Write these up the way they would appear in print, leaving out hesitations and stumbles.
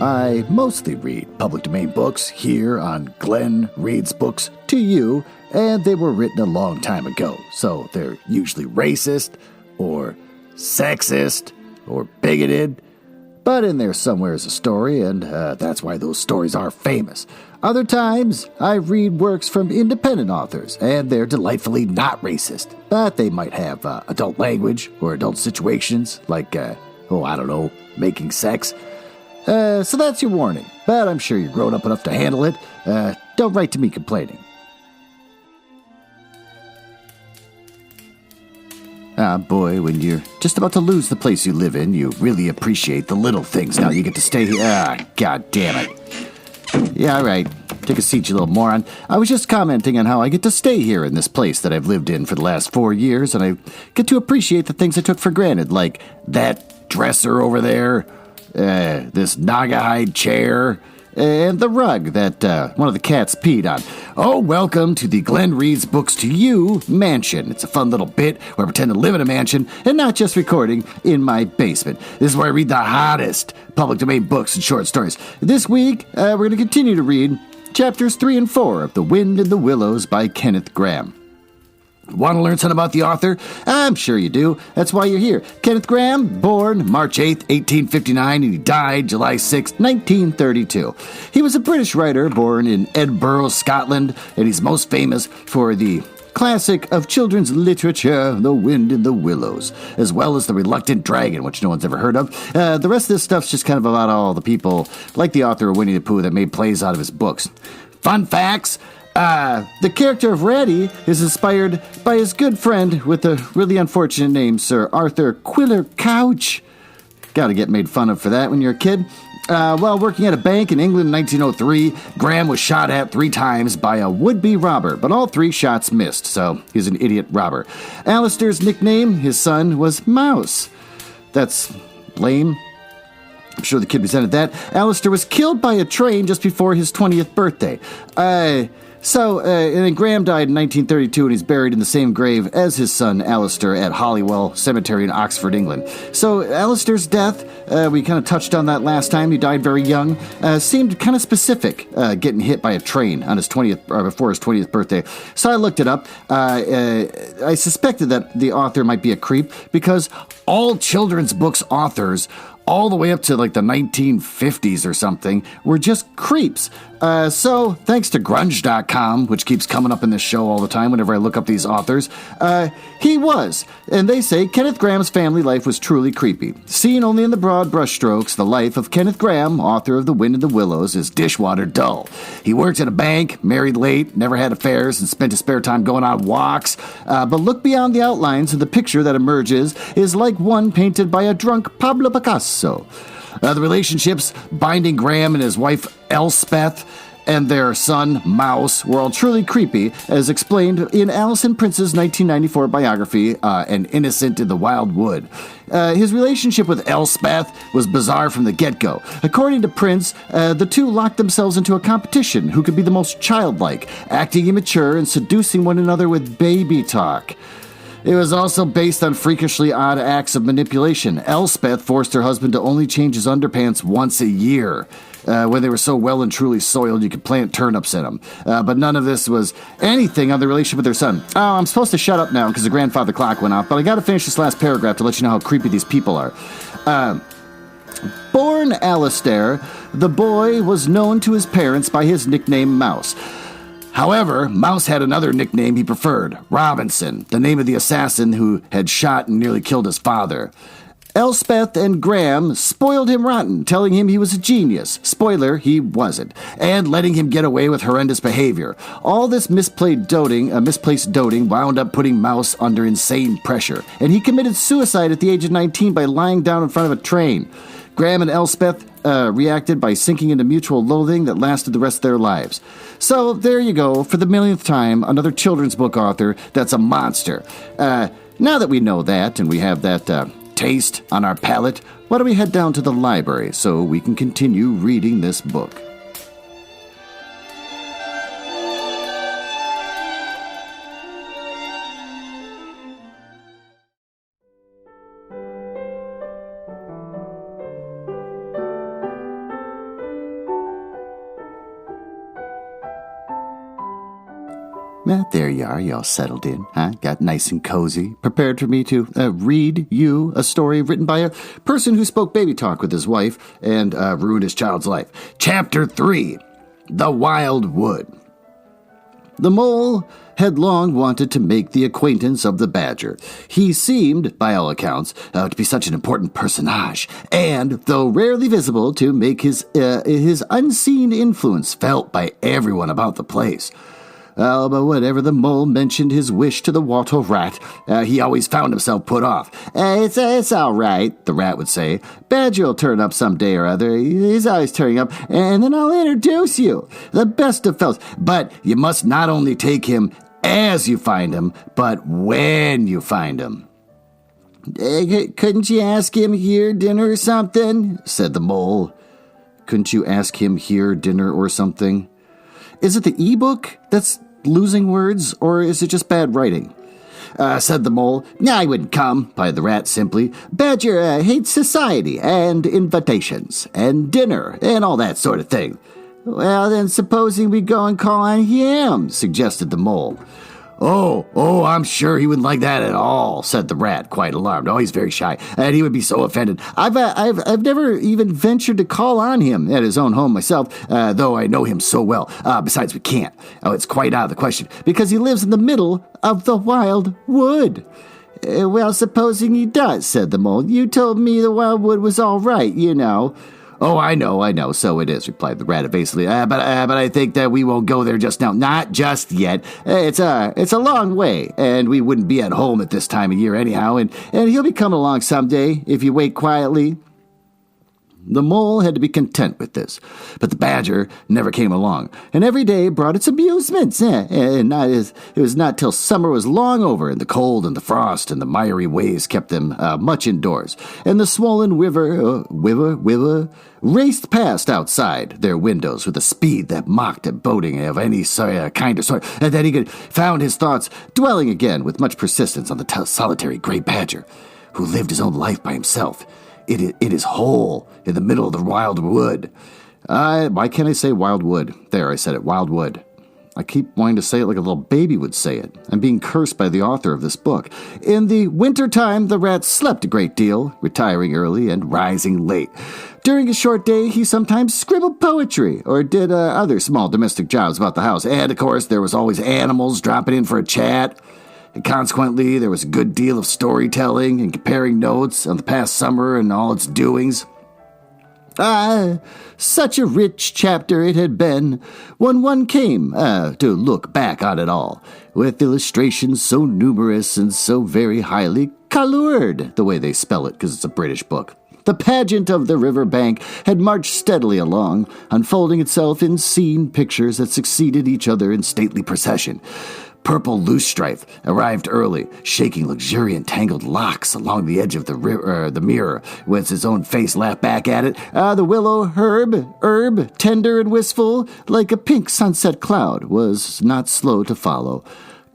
I mostly read public domain books here on Glenn Reads Books to You, and they were written a long time ago, so they're usually racist, or sexist, or bigoted, but in there somewhere is a story, and that's why those stories are famous. Other times, I read works from independent authors, and they're delightfully not racist, but they might have adult language or adult situations, like, making sex. So that's your warning, but I'm sure you're grown up enough to handle it. Don't write to me complaining. Ah, boy, when you're just about to lose the place you live in, you really appreciate the little things. Now you get to stay here. Ah, god damn it. Yeah, all right. Take a seat, you little moron. I was just commenting on how I get to stay here in this place that I've lived in for the last 4 years, and I get to appreciate the things I took for granted, like that dresser over there, this Naga-hide chair, and the rug that one of the cats peed on. Oh, welcome to the Glenn Reads Books to You mansion. It's a fun little bit where I pretend to live in a mansion and not just recording in my basement. This is where I read the hottest public domain books and short stories. This week, we're going to continue to read chapters 3 and 4 of The Wind in the Willows by Kenneth Grahame. Want to learn something about the author? I'm sure you do. That's why you're here. Kenneth Grahame, born March 8th, 1859, and he died July 6th, 1932. He was a British writer born in Edinburgh, Scotland, and he's most famous for the classic of children's literature, The Wind in the Willows, as well as The Reluctant Dragon, which no one's ever heard of. The rest of this stuff's just kind of about all the people, like the author of Winnie the Pooh, that made plays out of his books. Fun facts. The character of Ratty is inspired by his good friend with a really unfortunate name, Sir Arthur Quiller Couch. Gotta get made fun of for that when you're a kid. While working at a bank in England in 1903, Grahame was shot at 3 times by a would-be robber, but all 3 shots missed, so he's an idiot robber. Alistair's nickname, his son, was Mouse. That's lame. I'm sure the kid resented that. Alistair was killed by a train just before his 20th birthday. And then Grahame died in 1932, and he's buried in the same grave as his son, Alistair, at Holywell Cemetery in Oxford, England. So Alistair's death, we kind of touched on that last time. He died very young. Seemed kind of specific, getting hit by a train on his 20th, or before his 20th birthday. So I looked it up. I suspected that the author might be a creep, because all children's books authors, all the way up to like the 1950s or something, were just creeps. So, thanks to grunge.com, which keeps coming up in this show all the time whenever I look up these authors, he was. And they say Kenneth Grahame's family life was truly creepy. Seen only in the broad brushstrokes, the life of Kenneth Grahame, author of The Wind in the Willows, is dishwater dull. He worked at a bank, married late, never had affairs, and spent his spare time going on walks. But look beyond the outlines, and the picture that emerges is like one painted by a drunk Pablo Picasso. The relationships binding Grahame and his wife Elspeth and their son Mouse were all truly creepy, as explained in Alison Prince's 1994 biography, An Innocent in the Wild Wood. His relationship with Elspeth was bizarre from the get-go. According to Prince, the two locked themselves into a competition who could be the most childlike, acting immature and seducing one another with baby talk. It was also based on freakishly odd acts of manipulation. Elspeth forced her husband to only change his underpants once a year, when they were so well and truly soiled you could plant turnips in them. But none of this was anything on the relationship with their son. Oh, I'm supposed to shut up now because the grandfather clock went off, but I gotta finish this last paragraph to let you know how creepy these people are. Born Alistair, the boy was known to his parents by his nickname Mouse. However, Mouse had another nickname he preferred, Robinson, the name of the assassin who had shot and nearly killed his father. Elspeth and Grahame spoiled him rotten, telling him he was a genius. Spoiler, he wasn't. And letting him get away with horrendous behavior. All this misplaced doting wound up putting Mouse under insane pressure. And he committed suicide at the age of 19 by lying down in front of a train. Grahame and Elspeth reacted by sinking into mutual loathing that lasted the rest of their lives. So there you go, for the millionth time, another children's book author that's a monster. Now that we know that, and we have that taste on our palate, why don't we head down to the library so we can continue reading this book? There you are, you all settled in, huh? Got nice and cozy, prepared for me to read you a story written by a person who spoke baby talk with his wife and ruined his child's life. Chapter 3, The Wild Wood. The mole had long wanted to make the acquaintance of the badger. He seemed, by all accounts, to be such an important personage, and, though rarely visible, to make his unseen influence felt by everyone about the place. But whenever the mole mentioned his wish to the water rat, he always found himself put off. It's all right, the rat would say. Badger'll turn up some day or other. He's always turning up, and then I'll introduce you. The best of fellows. But you must not only take him as you find him, but when you find him. Couldn't you ask him here dinner or something? Said the mole. Couldn't you ask him here dinner or something? Is it the e-book that's losing words, or is it just bad writing? Said the mole. I wouldn't come, replied the rat simply. Badger hates society and invitations and dinner and all that sort of thing. Well, then supposing we go and call on him, suggested the mole. Oh, I'm sure he wouldn't like that at all, said the rat, quite alarmed. Oh, he's very shy, and he would be so offended. I've never even ventured to call on him at his own home myself, though I know him so well. Besides, we can't. Oh, it's quite out of the question, because he lives in the middle of the wild wood. Well, supposing he does, said the mole. You told me the wild wood was all right, you know. Oh, I know, so it is, replied the rat evasively. But I think that we won't go there just now. Not just yet. It's a long way, and we wouldn't be at home at this time of year anyhow, and he'll be coming along someday if you wait quietly. The mole had to be content with this, but the badger never came along, and every day brought its amusements. It was not till summer was long over, and the cold and the frost and the miry ways kept them much indoors, and the swollen river raced past outside their windows with a speed that mocked at boating of any kind or sort, and then he found his thoughts dwelling again with much persistence on the solitary gray badger, who lived his own life by himself. It is hole in the middle of the wild wood. Why can't I say wild wood? There, I said it, wild wood. I keep wanting to say it like a little baby would say it. I'm being cursed by the author of this book. In the winter time, the rat slept a great deal, retiring early and rising late. During a short day, he sometimes scribbled poetry or did other small domestic jobs about the house. And, of course, there was always animals dropping in for a chat. And consequently, there was a good deal of storytelling and comparing notes on the past summer and all its doings. Such a rich chapter it had been when one came to look back on it all, with illustrations so numerous and so very highly coloured, the way they spell it, because it's a British book. The pageant of the river bank had marched steadily along, unfolding itself in scene pictures that succeeded each other in stately procession. Purple loosestrife arrived early, shaking luxuriant tangled locks along the edge of the mirror, with his own face laughed back at it. The willow herb, tender and wistful, like a pink sunset cloud, was not slow to follow.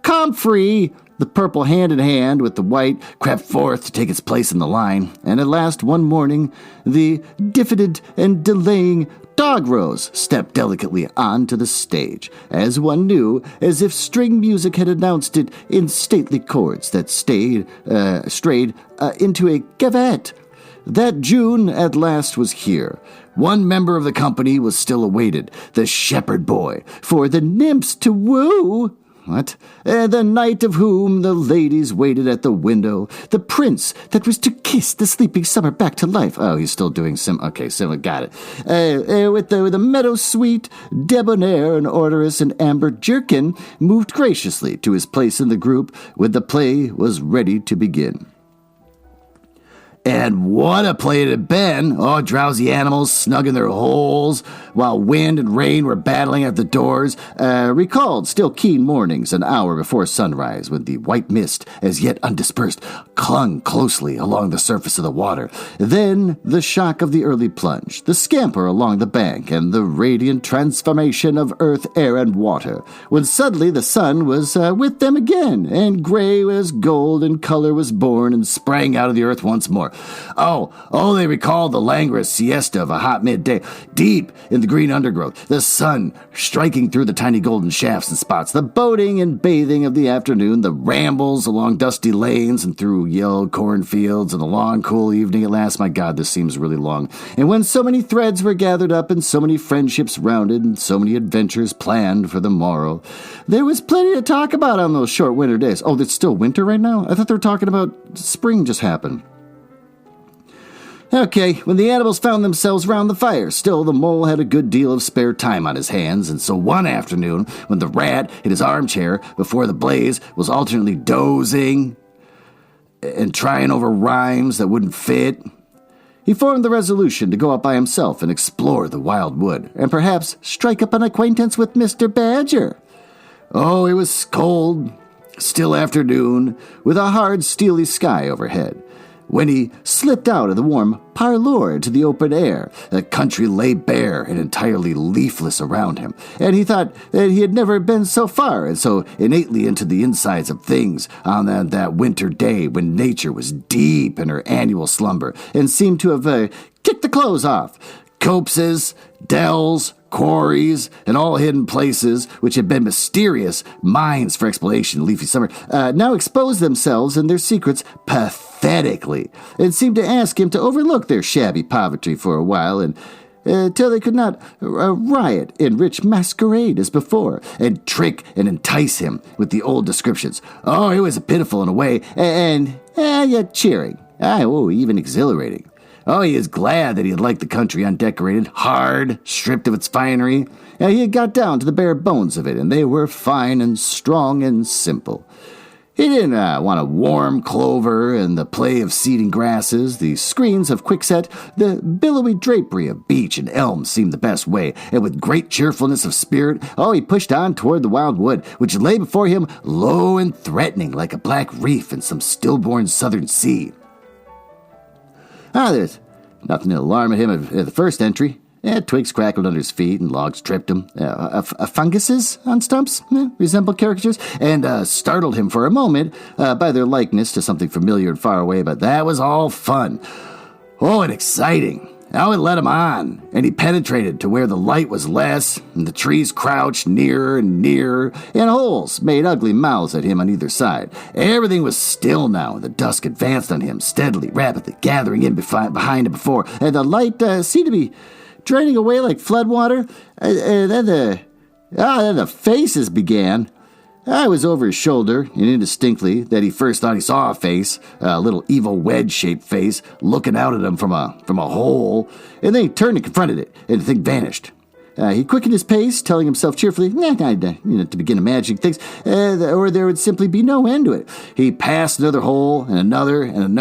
Comfrey, the purple hand in hand with the white, crept forth to take its place in the line, and at last one morning the diffident and delaying Dog Rose stepped delicately onto the stage, as one knew, as if string music had announced it in stately chords that strayed into a gavotte. That June at last was here. One member of the company was still awaited, the shepherd boy, for the nymphs to woo. What? The knight of whom the ladies waited at the window, the prince that was to kiss the sleeping summer back to life. Oh, he's still doing got it. With the meadow sweet, debonair and odorous and amber jerkin, moved graciously to his place in the group when the play was ready to begin. And what a play it had been! Oh, drowsy animals snug in their holes, while wind and rain were battling at the doors, recalled still keen mornings an hour before sunrise, when the white mist, as yet undispersed, clung closely along the surface of the water. Then the shock of the early plunge, the scamper along the bank, and the radiant transformation of earth, air, and water, when suddenly the sun was with them again, and gray as gold and color was born and sprang out of the earth once more. They recalled the languorous siesta of a hot midday, deep in the green undergrowth, the sun striking through the tiny golden shafts and spots, the boating and bathing of the afternoon, the rambles along dusty lanes and through yellow cornfields, and the long, cool evening at last. My God, this seems really long. And when so many threads were gathered up and so many friendships rounded and so many adventures planned for the morrow, there was plenty to talk about on those short winter days. Oh, it's still winter right now? I thought they were talking about spring just happened. Okay, when the animals found themselves round the fire, still the mole had a good deal of spare time on his hands, and so one afternoon, when the rat in his armchair before the blaze was alternately dozing and trying over rhymes that wouldn't fit, he formed the resolution to go out by himself and explore the wild wood, and perhaps strike up an acquaintance with Mr. Badger. Oh, it was cold, still afternoon, with a hard, steely sky overhead, when he slipped out of the warm parlour to the open air. The country lay bare and entirely leafless around him, and he thought that he had never been so far and so innately into the insides of things on that winter day when nature was deep in her annual slumber and seemed to have kicked the clothes off. Copses, dells, quarries, and all hidden places, which had been mysterious mines for exploration in leafy summer, now exposed themselves and their secrets pathetically, and seemed to ask him to overlook their shabby poverty for a while, and till they could not riot in rich masquerade as before, and trick and entice him with the old descriptions. Oh, it was pitiful in a way, and yet cheering, even exhilarating. Oh, he is glad that he had liked the country undecorated, hard, stripped of its finery. He had got down to the bare bones of it, and they were fine and strong and simple. He didn't want a warm clover and the play of seeding grasses, the screens of quickset, the billowy drapery of beech and elm seemed the best way, and with great cheerfulness of spirit, he pushed on toward the wild wood, which lay before him low and threatening like a black reef in some stillborn southern sea. There's nothing to alarm him at the first entry. Twigs crackled under his feet and logs tripped him. Funguses on stumps resembled caricatures and startled him for a moment by their likeness to something familiar and far away, but that was all fun. Oh, and exciting. Now it led him on, and he penetrated to where the light was less, and the trees crouched nearer and nearer, and holes made ugly mouths at him on either side. Everything was still now, and the dusk advanced on him steadily, rapidly, gathering in behind him before, and the light seemed to be draining away like floodwater, and then the faces began. I was over his shoulder, and indistinctly that he first thought he saw a face, a little evil wedge-shaped face, looking out at him from a hole, and then he turned and confronted it, and the thing vanished. He quickened his pace, telling himself cheerfully, to begin imagining things, or there would simply be no end to it. He passed another hole, and another, and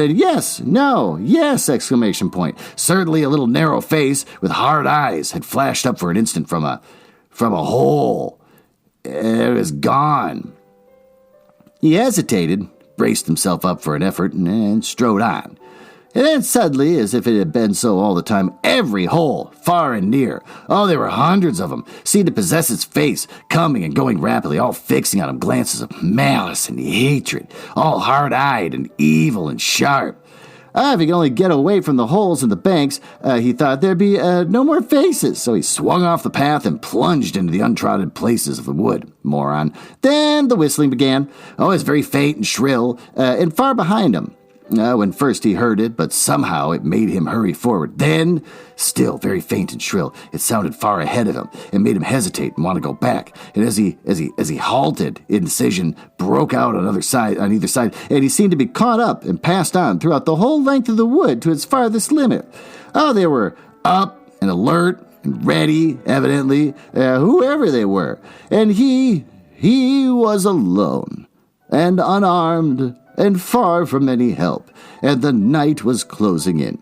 then yes, no, yes, exclamation point. Certainly a little narrow face with hard eyes had flashed up for an instant from a hole. It was gone. He hesitated, braced himself up for an effort, and strode on. And then suddenly, as if it had been so all the time, every hole, far and near, there were hundreds of them, seemed to possess its face, coming and going rapidly, all fixing on him glances of malice and hatred, all hard-eyed and evil and sharp. If he could only get away from the holes in the banks, he thought there'd be no more faces. So he swung off the path and plunged into the untrodden places of the wood. Moron. Then the whistling began. It was very faint and shrill, and far behind him. When first he heard it, but somehow it made him hurry forward. Then, still very faint and shrill, it sounded far ahead of him and made him hesitate and want to go back. And as he halted, indecision broke out on either side, and he seemed to be caught up and passed on throughout the whole length of the wood to its farthest limit. They were up and alert and ready, evidently, whoever they were, and he was alone and unarmed and far from any help, and the night was closing in.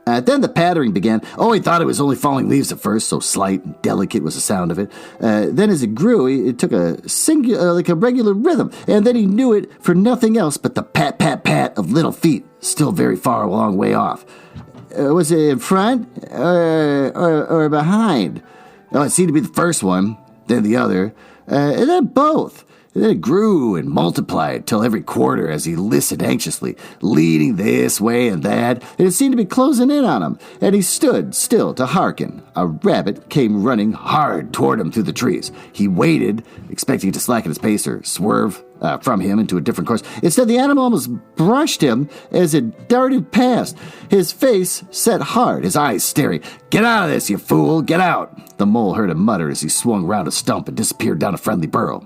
Then the pattering began. He thought it was only falling leaves at first, so slight and delicate was the sound of it. Then as it grew, it took a singular, like a regular rhythm, and then he knew it for nothing else but the pat, pat, pat of little feet, still very far, a long way off. Was it in front or behind? It seemed to be the first one, then the other, and then both. And then it grew and multiplied till every quarter as he listened anxiously, leaning this way and that, and it seemed to be closing in on him, and he stood still to hearken. A rabbit came running hard toward him through the trees. He waited, expecting to slacken his pace or swerve from him into a different course. Instead, the animal almost brushed him as it darted past, his face set hard, his eyes staring. "Get out of this, you fool! Get out!" The mole heard him mutter as he swung round a stump and disappeared down a friendly burrow.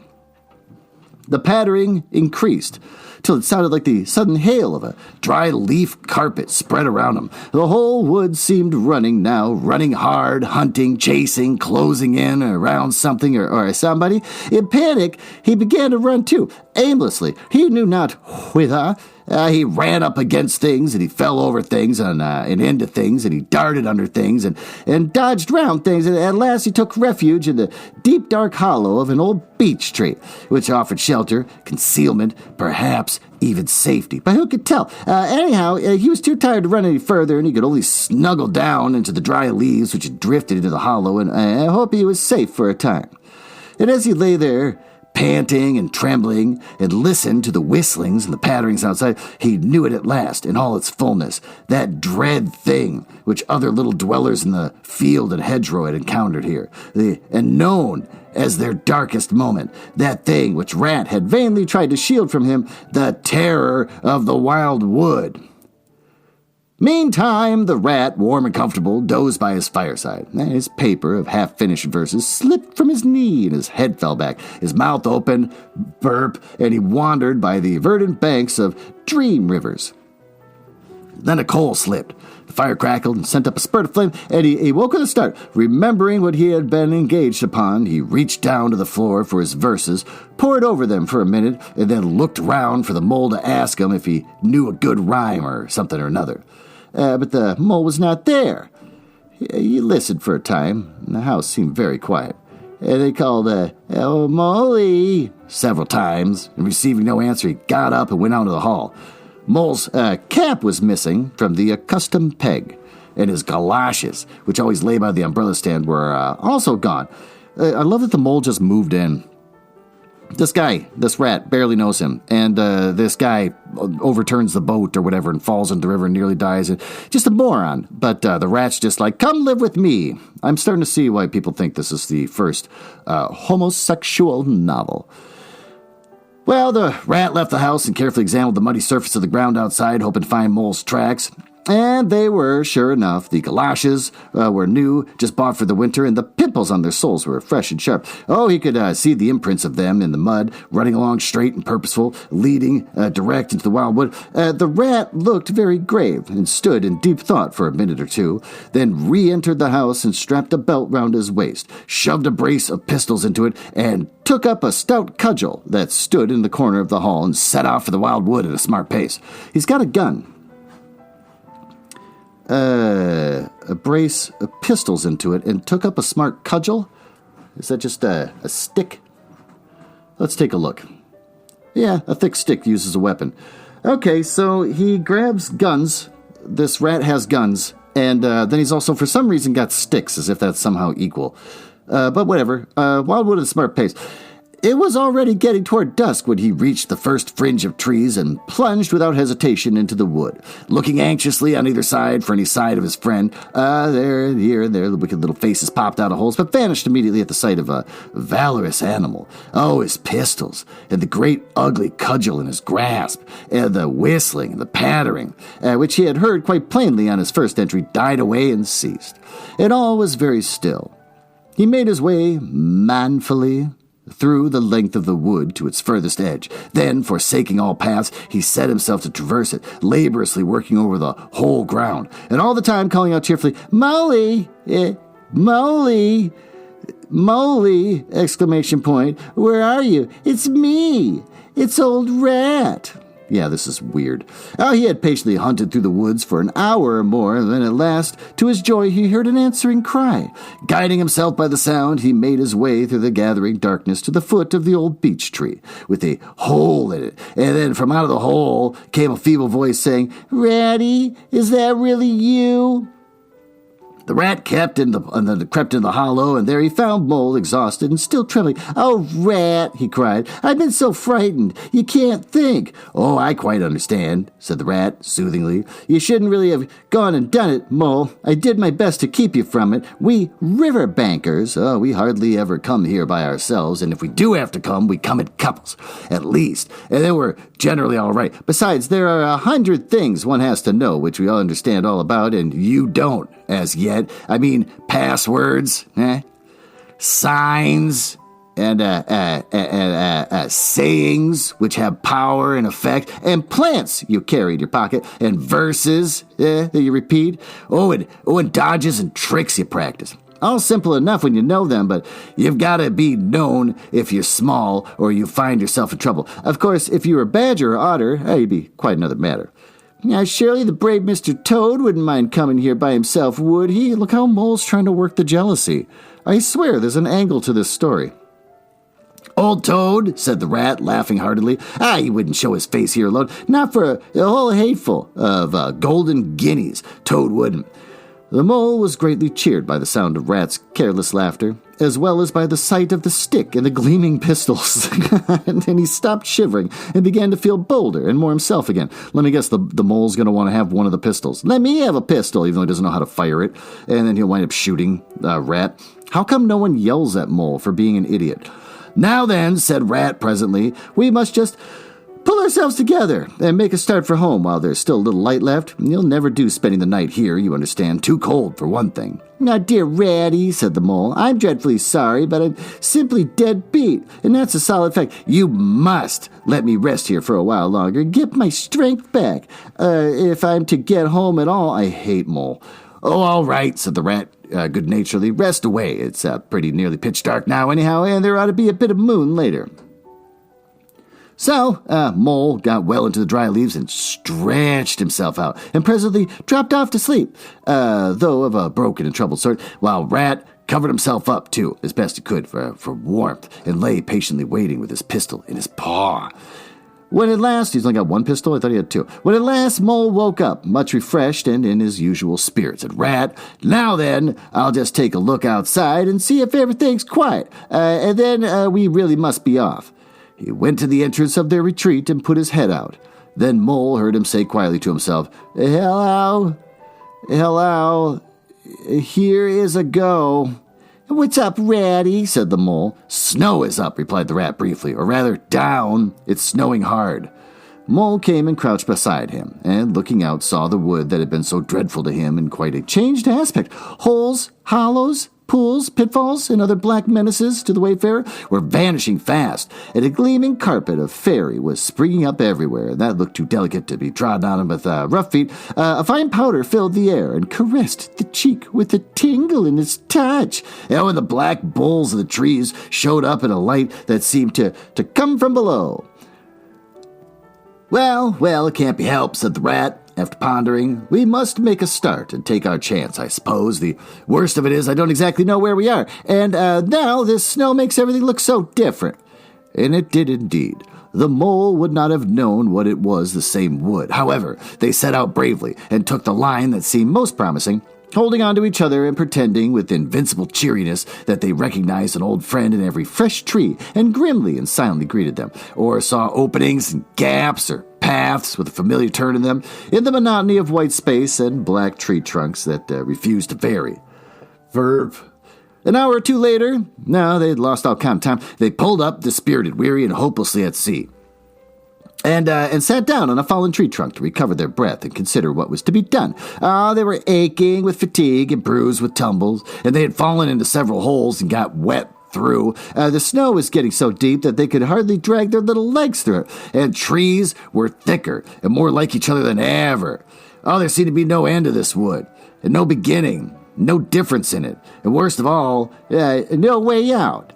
The pattering increased, till it sounded like the sudden hail of a dry leaf carpet spread around him. The whole wood seemed running now, running hard, hunting, chasing, closing in around something or somebody. In panic, he began to run too, aimlessly. He knew not whither. He ran up against things, and he fell over things and into things, and he darted under things and dodged round things, and at last he took refuge in the deep dark hollow of an old beech tree, which offered shelter, concealment, perhaps even safety. But who could tell? Anyhow, he was too tired to run any further, and he could only snuggle down into the dry leaves which had drifted into the hollow, and hope he was safe for a time. And as he lay there, panting and trembling, and listened to the whistlings and the patterings outside, he knew it at last in all its fullness, that dread thing which other little dwellers in the field and hedgerow had encountered here, and known as their darkest moment, that thing which Rat had vainly tried to shield from him, the terror of the wild wood. Meantime, the Rat, warm and comfortable, dozed by his fireside. His paper of half-finished verses slipped from his knee, and his head fell back. His mouth opened, burp, and he wandered by the verdant banks of dream rivers. Then a coal slipped. The fire crackled and sent up a spurt of flame, and he woke with a start. Remembering what he had been engaged upon, he reached down to the floor for his verses, pored over them for a minute, and then looked round for the mole to ask him if he knew a good rhyme or something or another. But the mole was not there. He listened for a time, and the house seemed very quiet. And they called, "Oh, Molly," several times, and receiving no answer, he got up and went out to the hall. Mole's cap was missing from the accustomed peg, and his galoshes, which always lay by the umbrella stand, were also gone. I love that the mole just moved in. This rat, barely knows him, and this guy overturns the boat or whatever and falls into the river and nearly dies. Just a moron, but the rat's just like, "Come live with me." I'm starting to see why people think this is the first homosexual novel. Well, the rat left the house and carefully examined the muddy surface of the ground outside, hoping to find Mole's tracks. And they were, sure enough. The galoshes were new, just bought for the winter, and the pimples on their soles were fresh and sharp. Oh, he could see the imprints of them in the mud, running along straight and purposeful, leading direct into the wild wood. The rat looked very grave and stood in deep thought for a minute or two, then re-entered the house and strapped a belt round his waist, shoved a brace of pistols into it, and took up a stout cudgel that stood in the corner of the hall and set off for the wild wood at a smart pace. He's got a gun. A brace of pistols into it and took up a smart cudgel? Is that just a stick? Let's take a look. Yeah, a thick stick used as a weapon. Okay, so he grabs guns. This rat has guns. And then he's also, for some reason, got sticks, as if that's somehow equal. But whatever. Wildwood at a smart pace. It was already getting toward dusk when he reached the first fringe of trees and plunged without hesitation into the wood, looking anxiously on either side for any sign of his friend. There, here, and there, the wicked little faces popped out of holes, but vanished immediately at the sight of a valorous animal. Oh, his pistols, and the great ugly cudgel in his grasp, and the whistling and the pattering, which he had heard quite plainly on his first entry, died away and ceased. And all was very still. He made his way manfully through the length of the wood to its furthest edge. Then, forsaking all paths, he set himself to traverse it, laboriously working over the whole ground, and all the time calling out cheerfully, "Molly! Molly! Molly!" exclamation point. "Where are you? It's me! It's old Rat!" Yeah, this is weird. He had patiently hunted through the woods for an hour or more, and then at last, to his joy, he heard an answering cry. Guiding himself by the sound, he made his way through the gathering darkness to the foot of the old beech tree, with a hole in it, and then from out of the hole came a feeble voice saying, "Ratty, is that really you?" The rat crept into the hollow, and there he found Mole, exhausted and still trembling. "Oh, Rat," he cried, "I've been so frightened. You can't think." "Oh, I quite understand," said the rat, soothingly. "You shouldn't really have gone and done it, Mole. I did my best to keep you from it. We river bankers, we hardly ever come here by ourselves, and if we do have to come, we come in couples, at least. And then we're generally all right. Besides, there are 100 things one has to know, which we all understand all about, and you don't, as yet. I mean, passwords, signs, and sayings which have power and effect, and plants you carry in your pocket, and verses that you repeat, and dodges and tricks you practice. All simple enough when you know them, but you've got to be known if you're small or you find yourself in trouble. Of course, if you were a badger or otter, it'd be quite another matter. Now, surely the brave Mr. Toad wouldn't mind coming here by himself, would he? Look how Mole's trying to work the jealousy. I swear there's an angle to this story. "Old Toad," said the rat, laughing heartily. He wouldn't show his face here alone. Not for a whole hateful of golden guineas. Toad wouldn't. The Mole was greatly cheered by the sound of Rat's careless laughter, as well as by the sight of the stick and the gleaming pistols. And then he stopped shivering and began to feel bolder and more himself again. Let me guess, the Mole's going to want to have one of the pistols. "Let me have a pistol," even though he doesn't know how to fire it. And then he'll wind up shooting Rat. How come no one yells at Mole for being an idiot? "Now then," said Rat presently, "we must just pull ourselves together and make a start for home while there's still a little light left. You'll never do spending the night here, you understand. Too cold, for one thing." "Now, dear Ratty," said the Mole, "I'm dreadfully sorry, but I'm simply dead beat, and that's a solid fact. You must let me rest here for a while longer and get my strength back, if I'm to get home at all." I hate Mole. "Oh, all right," said the rat good-naturedly. "Rest away. It's pretty nearly pitch dark now anyhow, and there ought to be a bit of moon later." So, Mole got well into the dry leaves and stretched himself out, and presently dropped off to sleep, though of a broken and troubled sort, while Rat covered himself up, too, as best he could for warmth, and lay patiently waiting with his pistol in his paw. When at last, he's only got one pistol? I thought he had two. When at last Mole woke up, much refreshed and in his usual spirits, said, "Rat, now then, I'll just take a look outside and see if everything's quiet, and then we really must be off." He went to the entrance of their retreat and put his head out. Then Mole heard him say quietly to himself, Hello, here is a go." "What's up, Ratty?" said the Mole. "Snow is up," replied the rat briefly, "or rather, down. It's snowing hard." Mole came and crouched beside him, and looking out saw the wood that had been so dreadful to him in quite a changed aspect. Holes, hollows, pools, pitfalls, and other black menaces to the wayfarer were vanishing fast, and a gleaming carpet of fairy was springing up everywhere, and that looked too delicate to be trodden on with rough feet. A fine powder filled the air and caressed the cheek with a tingle in its touch. And when the black boles of the trees showed up in a light that seemed to come from below. Well, it can't be helped," said the rat. After pondering, "We must make a start and take our chance, I suppose. The worst of it is I don't exactly know where we are, and now this snow makes everything look so different." And it did indeed. The Mole would not have known what it was the same wood. However, they set out bravely and took the line that seemed most promising, holding on to each other and pretending with invincible cheeriness that they recognized an old friend in every fresh tree, and grimly and silently greeted them, or saw openings and gaps or paths with a familiar turn in them, in the monotony of white space and black tree trunks that refused to vary. Verve. An hour or two later, now they had lost all count of time, they pulled up, dispirited, weary, and hopelessly at sea, and sat down on a fallen tree trunk to recover their breath and consider what was to be done. They were aching with fatigue and bruised with tumbles, and they had fallen into several holes and got wet through. The snow was getting so deep that they could hardly drag their little legs through it, and trees were thicker and more like each other than ever. There seemed to be no end to this wood, and no beginning, no difference in it, and worst of all, no way out.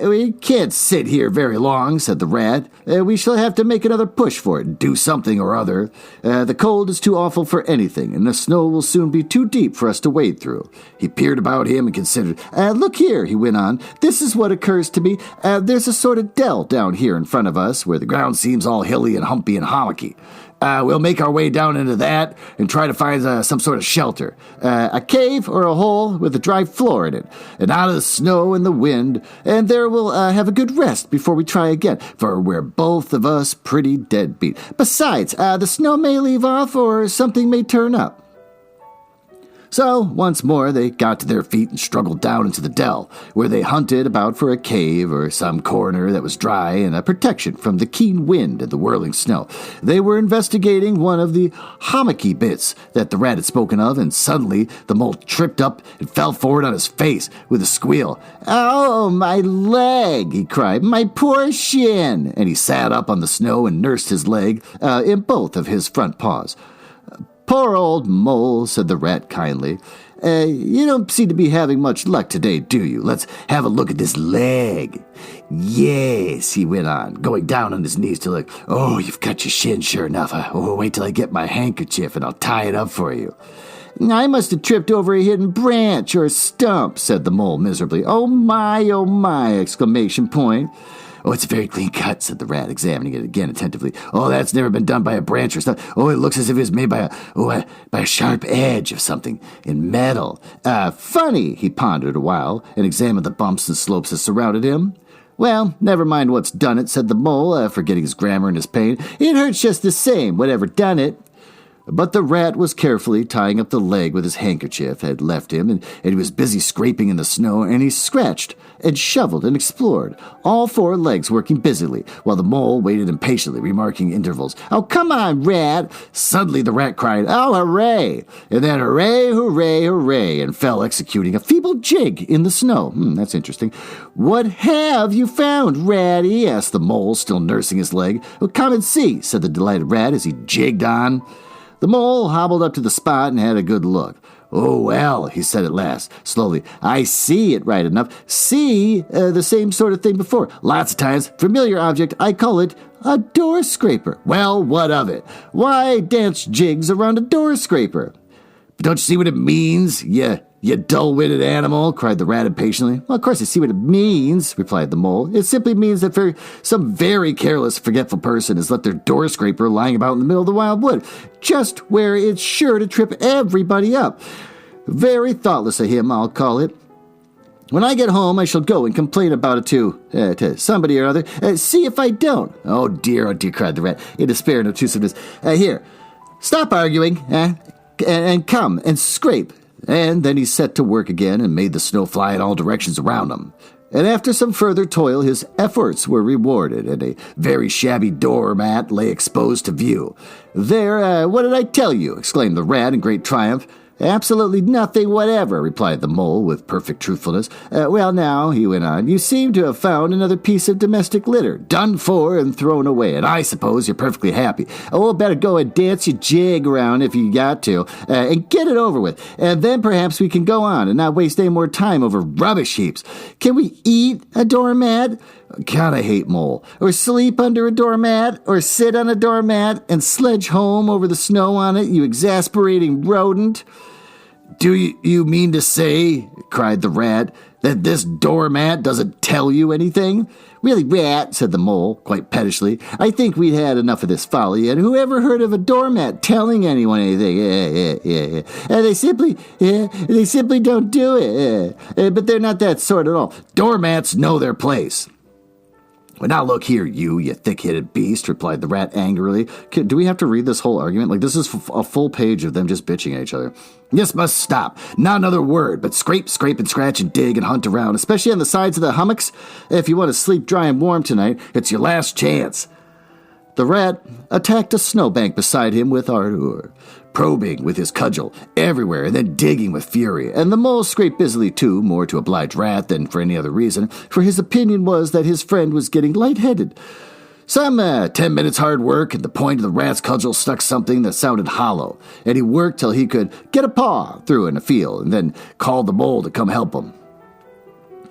"We can't sit here very long," said the rat. "We shall have to make another push for it and do something or other. The cold is too awful for anything, and the snow will soon be too deep for us to wade through." He peered about him and considered. "Look here," he went on. "This is what occurs to me. There's a sort of dell down here in front of us where the ground seems all hilly and humpy and hummocky. We'll make our way down into that and try to find some sort of shelter. A cave or a hole with a dry floor in it, and out of the snow and the wind, and there we'll have a good rest before we try again, for we're both of us pretty dead beat. Besides, the snow may leave off or something may turn up. So, once more, they got to their feet and struggled down into the dell, where they hunted about for a cave or some corner that was dry and a protection from the keen wind and the whirling snow. They were investigating one of the hummocky bits that the rat had spoken of, and suddenly the mole tripped up and fell forward on his face with a squeal. "Oh, my leg!" he cried. "My poor shin!" And he sat up on the snow and nursed his leg in both of his front paws. "Poor old mole," said the rat kindly. You don't seem to be having much luck today, do you? Let's have a look at this leg." "Yes," he went on, going down on his knees to look. "Oh, you've cut your shin, sure enough. Wait till I get my handkerchief and I'll tie it up for you." "I must have tripped over a hidden branch or a stump," said the mole miserably. "Oh my, exclamation point. "Oh, it's a very clean cut," said the rat, examining it again attentively. "Oh, that's never been done by a branch or stuff. Oh, it looks as if it was made by a sharp edge of something in metal. Funny," he pondered a while and examined the bumps and slopes that surrounded him. "Well, never mind what's done it," said the mole, forgetting his grammar in his pain. "It hurts just the same, whatever done it." But the rat was carefully tying up the leg with his handkerchief had left him, and he was busy scraping in the snow, and he scratched and shoveled and explored, all four legs working busily, while the mole waited impatiently, remarking intervals, "Oh, come on, rat!" Suddenly the rat cried, "Oh, hooray!" and then hooray, hooray, hooray, and fell executing a feeble jig in the snow. That's interesting. "What have you found, Ratty?" asked the mole, still nursing his leg. "Well, come and see," said the delighted rat as he jigged on. The mole hobbled up to the spot and had a good look. "Oh, well," he said at last, slowly, "I see it right enough. See, the same sort of thing before. Lots of times. Familiar object. I call it a door scraper." "Well, what of it?" "Why, dance jigs around a door scraper." "But don't you see what it means, you dull-witted animal?" cried the rat impatiently. "Well, of course I see what it means," replied the mole. "It simply means that some very careless, forgetful person has left their door scraper lying about in the middle of the wild wood, just where it's sure to trip everybody up. Very thoughtless of him, I'll call it. When I get home, I shall go and complain about it to somebody or other. See if I don't." Oh dear," cried the rat, in despair and obtusiveness. "Here, stop arguing, and come and scrape." And then he set to work again and made the snow fly in all directions around him. And after some further toil, his efforts were rewarded, and a very shabby doormat lay exposed to view. "There, what did I tell you?" exclaimed the rat in great triumph. "Absolutely nothing whatever," replied the mole with perfect truthfulness. "Well now," he went on, "you seem to have found another piece of domestic litter, done for and thrown away, and I suppose you're perfectly happy. Oh, better go and dance your jig around if you got to, and get it over with, and then perhaps we can go on and not waste any more time over rubbish heaps. Can we eat a doormat? God, I hate mole. Or sleep under a doormat, or sit on a doormat and sledge home over the snow on it, you exasperating rodent." "Do you mean to say," cried the rat, "that this doormat doesn't tell you anything?" "Really, rat," said the mole, quite pettishly, "I think we'd had enough of this folly, and who ever heard of a doormat telling anyone anything? They simply don't do it. But they're not that sort at all. Doormats know their place." "Well, now look here, you thick-headed beast," replied the rat angrily. "Do we have to read this whole argument? Like, this is a full page of them just bitching at each other. "This must stop. Not another word, but scrape, and scratch, and dig, and hunt around, especially on the sides of the hummocks. If you want to sleep dry and warm tonight, it's your last chance." The rat attacked a snowbank beside him with ardor, probing with his cudgel everywhere and then digging with fury, and the mole scraped busily too, more to oblige Rat than for any other reason, for his opinion was that his friend was getting lightheaded. Some 10 minutes hard work, and the point of the rat's cudgel stuck something that sounded hollow, and he worked till he could get a paw through in a field, and then called the mole to come help him.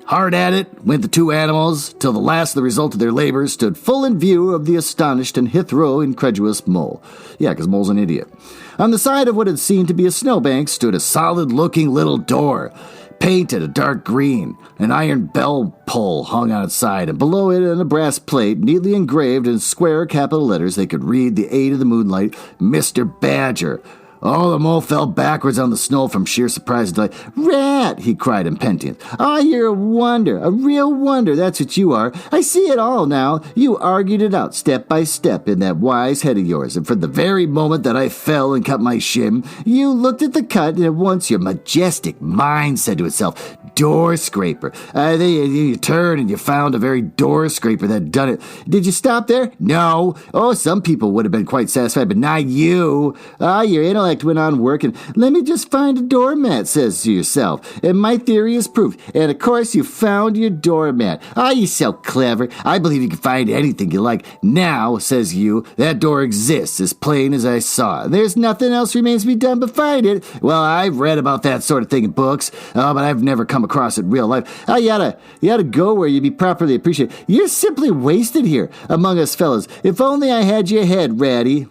Hard at it went the two animals, till the last of the result of their labors stood full in view of the astonished and hitherto incredulous mole. Yeah, because mole's an idiot. On the side of what had seemed to be a snowbank stood a solid-looking little door. painted a dark green. An iron bell pull hung on its side, and below it on a brass plate, neatly engraved in square capital letters, they could read the aid of the moonlight, Mr. Badger. Oh, the mole fell backwards on the snow from sheer surprise and delight. "Rat!" he cried impenitent. "Oh, you're a wonder, a real wonder, that's what you are. I see it all now. You argued it out step by step in that wise head of yours, and from the very moment that I fell and cut my shin, you looked at the cut, and at once your majestic mind said to itself, 'Door scraper.' Then you turned and you found a very door scraper that done it. Did you stop there? No. Oh, some people would have been quite satisfied, but not you. Your intellect went on working. 'Let me just find a doormat,' says to yourself, and my theory is proved. And of course you found your doormat. You're so clever. I believe you can find anything you like. Now, says you, that door exists as plain as I saw it. There's nothing else remains to be done but find it. Well, I've read about that sort of thing in books, but I've never come across it in real life. You oughta go where you be properly appreciated. You're simply wasted here among us fellas. If only I had your head, Ratty."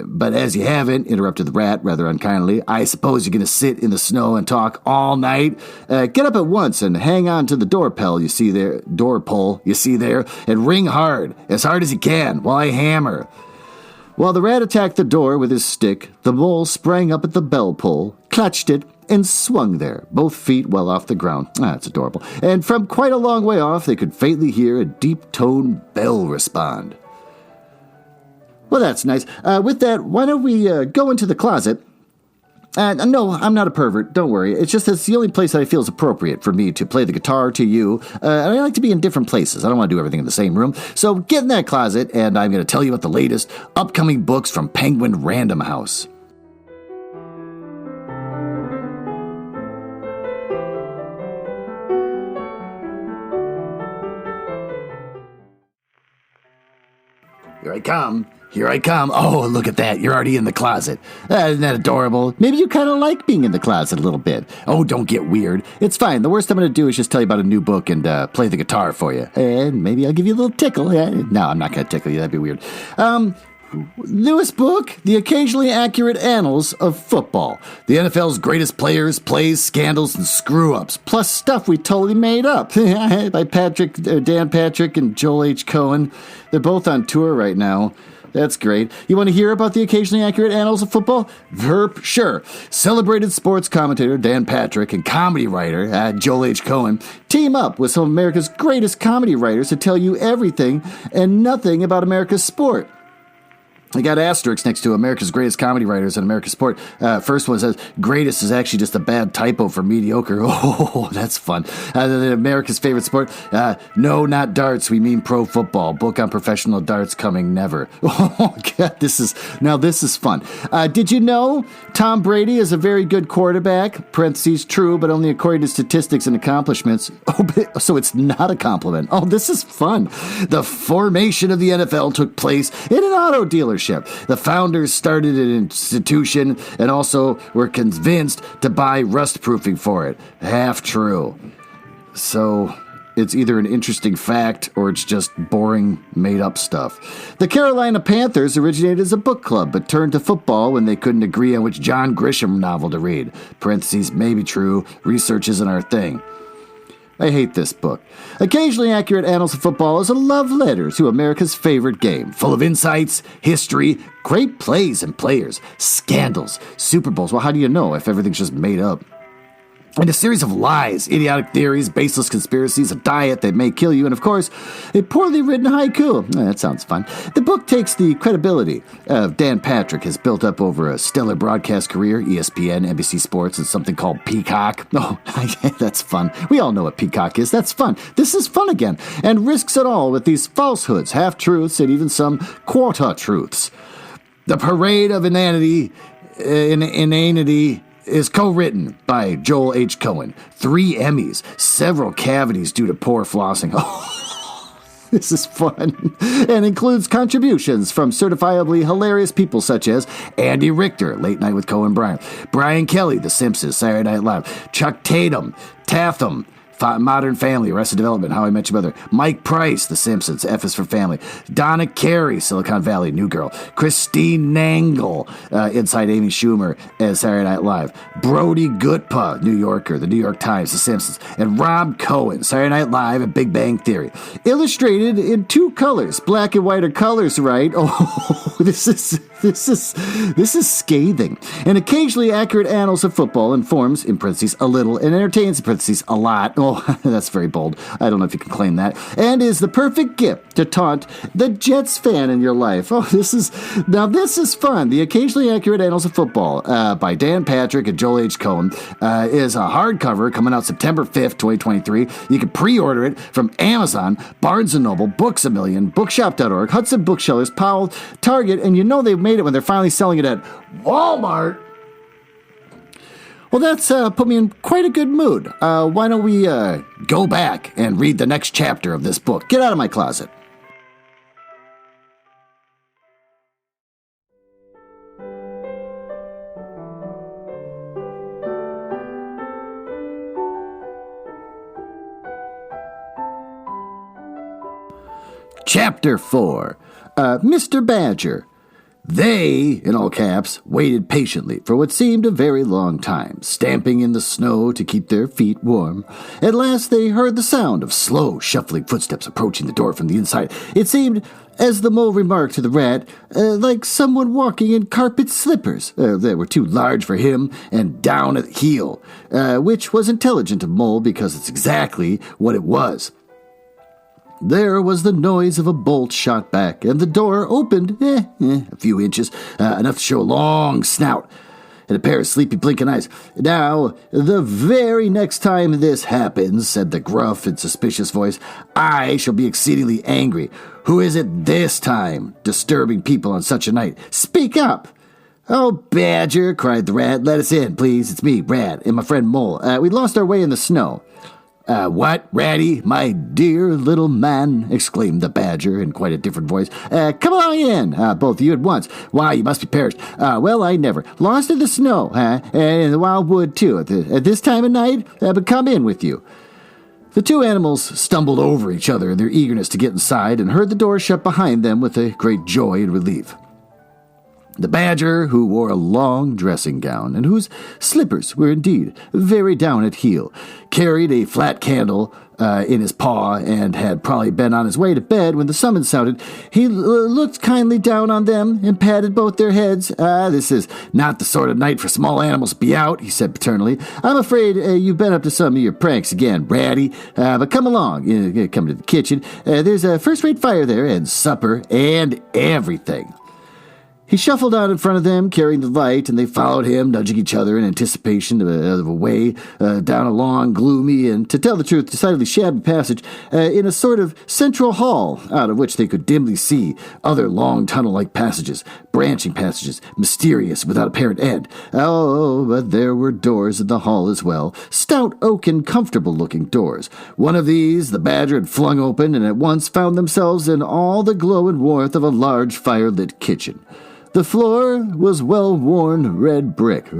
But as you haven't, interrupted the rat rather unkindly, "I suppose you're going to sit in the snow and talk all night? Get up at once and hang on to the door pole you see there, and ring hard as you can, while I hammer." While the rat attacked the door with his stick, the mole sprang up at the bell pull, clutched it, and swung there, both feet well off the ground. That's adorable. And from quite a long way off, they could faintly hear a deep-toned bell respond. Well, that's nice. With that, why don't we go into the closet? No, I'm not a pervert. Don't worry. It's just that's the only place that I feel is appropriate for me to play the guitar to you. And I like to be in different places. I don't want to do everything in the same room. So get in that closet, and I'm going to tell you about the latest upcoming books from Penguin Random House. Here I come. Oh, look at that. You're already in the closet. Isn't that adorable? Maybe you kind of like being in the closet a little bit. Oh, don't get weird. It's fine. The worst I'm going to do is just tell you about a new book and play the guitar for you. And maybe I'll give you a little tickle. No, I'm not going to tickle you. That'd be weird. Newest book, The Occasionally Accurate Annals of Football. The NFL's greatest players, plays, scandals, and screw-ups, plus stuff we totally made up. By Dan Patrick and Joel H. Cohen. They're both on tour right now. That's great. You want to hear about the Occasionally Accurate Annals of Football? Verp, sure. Celebrated sports commentator Dan Patrick and comedy writer Joel H. Cohen team up with some of America's greatest comedy writers to tell you everything and nothing about America's sport. I got asterisks next to America's greatest comedy writers and America's sport. First one says, greatest is actually just a bad typo for mediocre. Oh, that's fun. America's favorite sport. No, not darts. We mean pro football. Book on professional darts coming never. Oh, God, this is fun. Did you know Tom Brady is a very good quarterback? Parentheses, true, but only according to statistics and accomplishments. Oh, so it's not a compliment. Oh, this is fun. The formation of the NFL took place in an auto dealership. The founders started an institution and also were convinced to buy rust-proofing for it. Half true. So it's either an interesting fact or it's just boring, made-up stuff. The Carolina Panthers originated as a book club but turned to football when they couldn't agree on which John Grisham novel to read. Parentheses, maybe true. Research isn't our thing. I hate this book. Occasionally Accurate Annals of Football is a love letter to America's favorite game, full of insights, history, great plays and players, scandals, Super Bowls. Well, how do you know if everything's just made up? And a series of lies, idiotic theories, baseless conspiracies, a diet that may kill you, and of course, a poorly written haiku. That sounds fun. The book takes the credibility of Dan Patrick has built up over a stellar broadcast career, ESPN, NBC Sports, and something called Peacock. Oh, that's fun. We all know what Peacock is. That's fun. This is fun again. And risks it all with these falsehoods, half-truths, and even some quarter-truths. The Parade of Inanity is co-written by Joel H. Cohen. 3 Emmys, several cavities due to poor flossing. Oh, this is fun. And includes contributions from certifiably hilarious people such as Andy Richter, Late Night with Cohen Bryant, Brian Kelly, The Simpsons, Saturday Night Live, Chuck Tatum, Modern Family, Arrested Development, How I Met Your Mother. Mike Price, The Simpsons, F is for Family. Donna Carey, Silicon Valley, New Girl. Christine Nangle, Inside Amy Schumer as Saturday Night Live. Brody Gutpa, New Yorker, The New York Times, The Simpsons. And Rob Cohen, Saturday Night Live and Big Bang Theory. Illustrated in 2 colors. Black and white are colors, right? Oh, this is scathing. And occasionally accurate annals of football informs, in parentheses, a little, and entertains, in parentheses, a lot. Oh, that's very bold. I don't know if you can claim that. And is the perfect gift to taunt the Jets fan in your life. Oh, this is fun. The occasionally accurate annals of football by Dan Patrick and Joel H. Cohen is a hardcover coming out September 5th, 2023. You can pre-order it from Amazon, Barnes & Noble, Books A Million, Bookshop.org, Hudson Booksellers, Powell, Target, and you know they've made it when they're finally selling it at Walmart. Well, that's put me in quite a good mood. Why don't we go back and read the next chapter of this book? Get out of my closet. Chapter 4. Mr. Badger. They, in all caps, waited patiently for what seemed a very long time, stamping in the snow to keep their feet warm. At last they heard the sound of slow, shuffling footsteps approaching the door from the inside. It seemed, as the mole remarked to the rat, like someone walking in carpet slippers. They were too large for him and down at heel, which was intelligent of Mole because it's exactly what it was. There was the noise of a bolt shot back, and the door opened a few inches, enough to show a long snout and a pair of sleepy blinking eyes. "Now, the very next time this happens," said the gruff and suspicious voice, "I shall be exceedingly angry. Who is it this time, disturbing people on such a night? Speak up!" "Oh, Badger," cried the rat, "let us in, please. It's me, Rat, and my friend Mole. We lost our way in the snow." "What, Ratty, my dear little man," exclaimed the Badger in quite a different voice. "Come along in, both of you at once. Why, you must be perished. Well, I never. Lost in the snow, and in the wild wood, too, at this time of night, but come in with you." The two animals stumbled over each other in their eagerness to get inside and heard the door shut behind them with a great joy and relief. The Badger, who wore a long dressing gown, and whose slippers were indeed very down at heel, carried a flat candle in his paw and had probably been on his way to bed when the summons sounded. He looked kindly down on them and patted both their heads. "This is not the sort of night for small animals to be out," he said paternally. "I'm afraid you've been up to some of your pranks again, Bratty. But come along, come to the kitchen. There's a first-rate fire there, and supper, and everything." He shuffled out in front of them, carrying the light, and they followed him, nudging each other in anticipation of a way down a long, gloomy, and, to tell the truth, decidedly shabby passage in a sort of central hall, out of which they could dimly see other long tunnel-like passages, branching passages, mysterious, without apparent end. Oh, but there were doors in the hall as well, stout oaken, comfortable-looking doors. One of these the Badger had flung open, and at once found themselves in all the glow and warmth of a large fire-lit kitchen. The floor was well-worn red brick,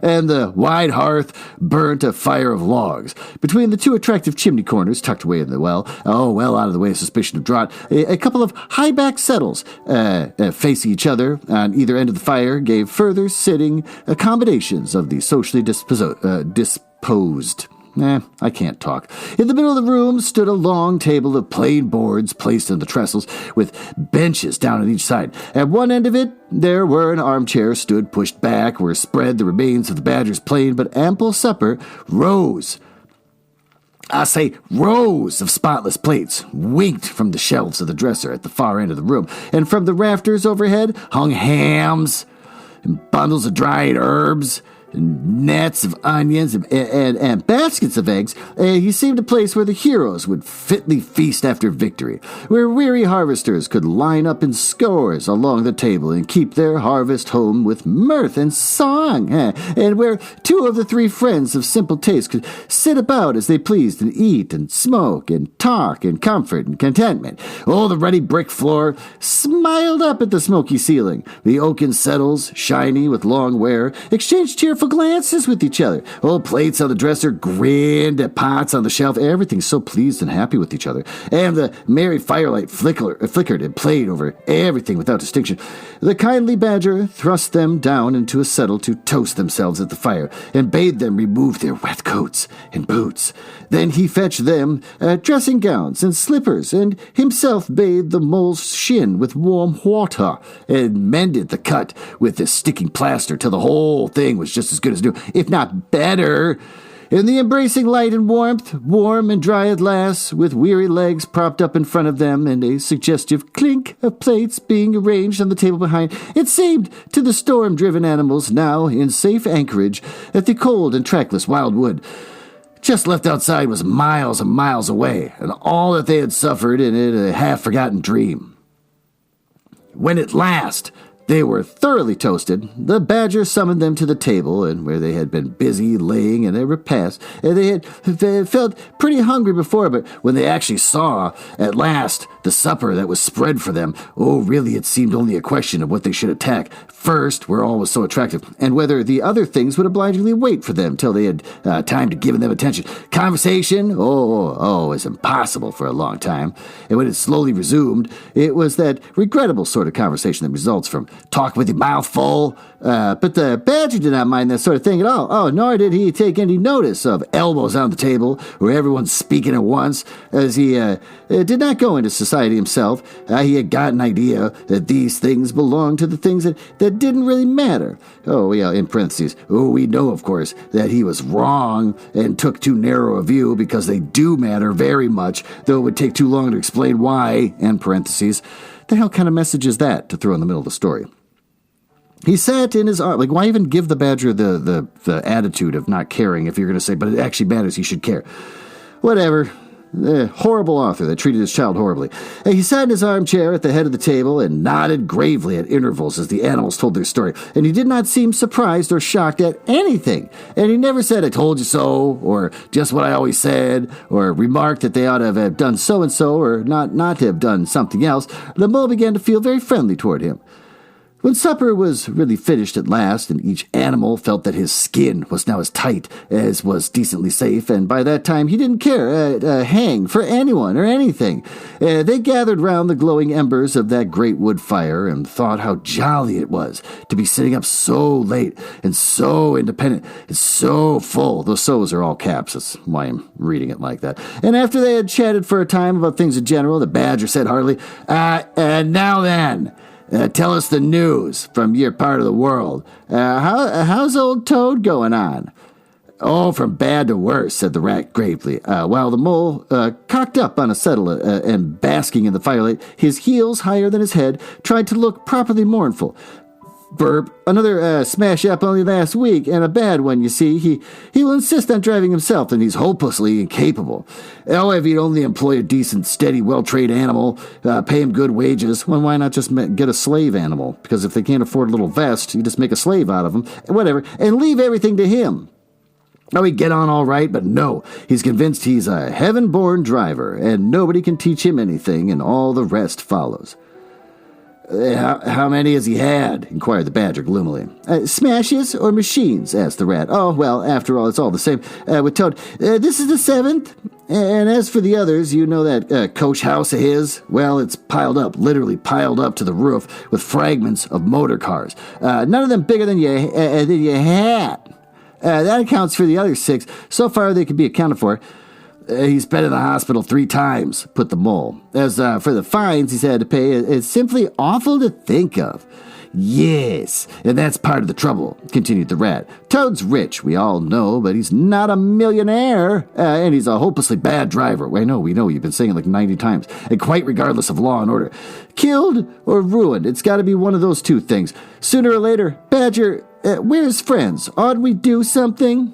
and the wide hearth burnt a fire of logs. Between the two attractive chimney corners, tucked away in the well out of the way of suspicion of draught, a couple of high-backed settles, facing each other on either end of the fire, gave further sitting accommodations of the socially disposed. I can't talk. In the middle of the room stood a long table of plain boards placed on the trestles, with benches down on each side. At one end of it, there were an armchair stood pushed back, where spread the remains of the Badger's plain but ample supper. Rows of spotless plates winked from the shelves of the dresser at the far end of the room, and from the rafters overhead hung hams and bundles of dried herbs, nets of onions and baskets of eggs. He seemed a place where the heroes would fitly feast after victory, where weary harvesters could line up in scores along the table and keep their harvest home with mirth and song, and where two of the three friends of simple taste could sit about as they pleased and eat and smoke and talk in comfort and contentment. Oh, the ruddy brick floor smiled up at the smoky ceiling. The oaken settles, shiny with long wear, exchanged cheerful playful glances with each other. Old plates on the dresser grinned at pots on the shelf. Everything's so pleased and happy with each other. And the merry firelight flickered and played over everything without distinction. The kindly badger thrust them down into a settle to toast themselves at the fire, and bade them remove their wet coats and boots. Then he fetched them dressing gowns and slippers, and himself bathed the mole's shin with warm water, and mended the cut with the sticking plaster till the whole thing was just as good as new, if not better. In the embracing light and warmth, warm and dry at last, with weary legs propped up in front of them, and a suggestive clink of plates being arranged on the table behind, it seemed to the storm-driven animals now in safe anchorage at the cold and trackless wild wood. Just left outside was miles and miles away, and all that they had suffered in it a half-forgotten dream. When at last they were thoroughly toasted, the badger summoned them to the table, and where they had been busy laying in a repast, and they felt pretty hungry before, but when they actually saw, at last, the supper that was spread for them, really it seemed only a question of what they should attack first, where all was so attractive, and whether the other things would obligingly wait for them till they had time to give them attention. Conversation, was impossible for a long time, and when it slowly resumed, it was that regrettable sort of conversation that results from talk with your mouth full. But the badger did not mind that sort of thing at all. Nor did he take any notice of elbows on the table or everyone speaking at once, as he did not go into society himself. He had got an idea that these things belonged to the things that didn't really matter. In parentheses, we know, of course, that he was wrong and took too narrow a view because they do matter very much, though it would take too long to explain why, in parentheses. The hell kind of message is that to throw in the middle of the story? He sat in his arm. Like, why even give the badger the attitude of not caring if you're going to say, but it actually matters, he should care? Whatever. Horrible author that treated his child horribly. He sat in his armchair at the head of the table and nodded gravely at intervals as the animals told their story, and he did not seem surprised or shocked at anything, and he never said, "I told you so," or "just what I always said," or remarked that they ought to have done so-and-so, or not to have done something else. The mole began to feel very friendly toward him. When supper was really finished at last, and each animal felt that his skin was now as tight as was decently safe, and by that time he didn't care hang for anyone or anything, they gathered round the glowing embers of that great wood fire and thought how jolly it was to be sitting up so late and so independent and so full. Those so's are all caps, that's why I'm reading it like that. And after they had chatted for a time about things in general, the badger said heartily, "Now then, tell us the news from your part of the world. How's old Toad going on?" "From bad to worse," said the rat gravely, while the mole, cocked up on a settle and basking in the firelight, his heels higher than his head, tried to look properly mournful. "Burp, another smash-up only last week, and a bad one, you see. He will insist on driving himself, and he's hopelessly incapable. If he'd only employ a decent, steady, well-trained animal, pay him good wages, well, why not just get a slave animal? Because if they can't afford a little vest, you just make a slave out of him, whatever, and leave everything to him. He'd get on all right, but no, he's convinced he's a heaven-born driver, and nobody can teach him anything, and all the rest follows." How many has he had?" inquired the badger gloomily. "Smashes or machines?" asked the rat. After all, it's all the same. With Toad, this is the 7th. And as for the others, you know that coach house of his? Well, it's piled up, literally piled up to the roof with fragments of motor cars. None of them bigger than you had. That accounts for the other 6. So far, they could be accounted for. He's been in the hospital 3 times, put the mole. As for the fines he's had to pay, it's simply awful to think of. "Yes, and that's part of the trouble," continued the rat. "Toad's rich, we all know, but he's not a millionaire, and he's a hopelessly bad driver. We know, you've been saying it like 90 times, and quite regardless of law and order. Killed or ruined, it's got to be one of those 2 things. Sooner or later, Badger, where's friends? Ought we do something?"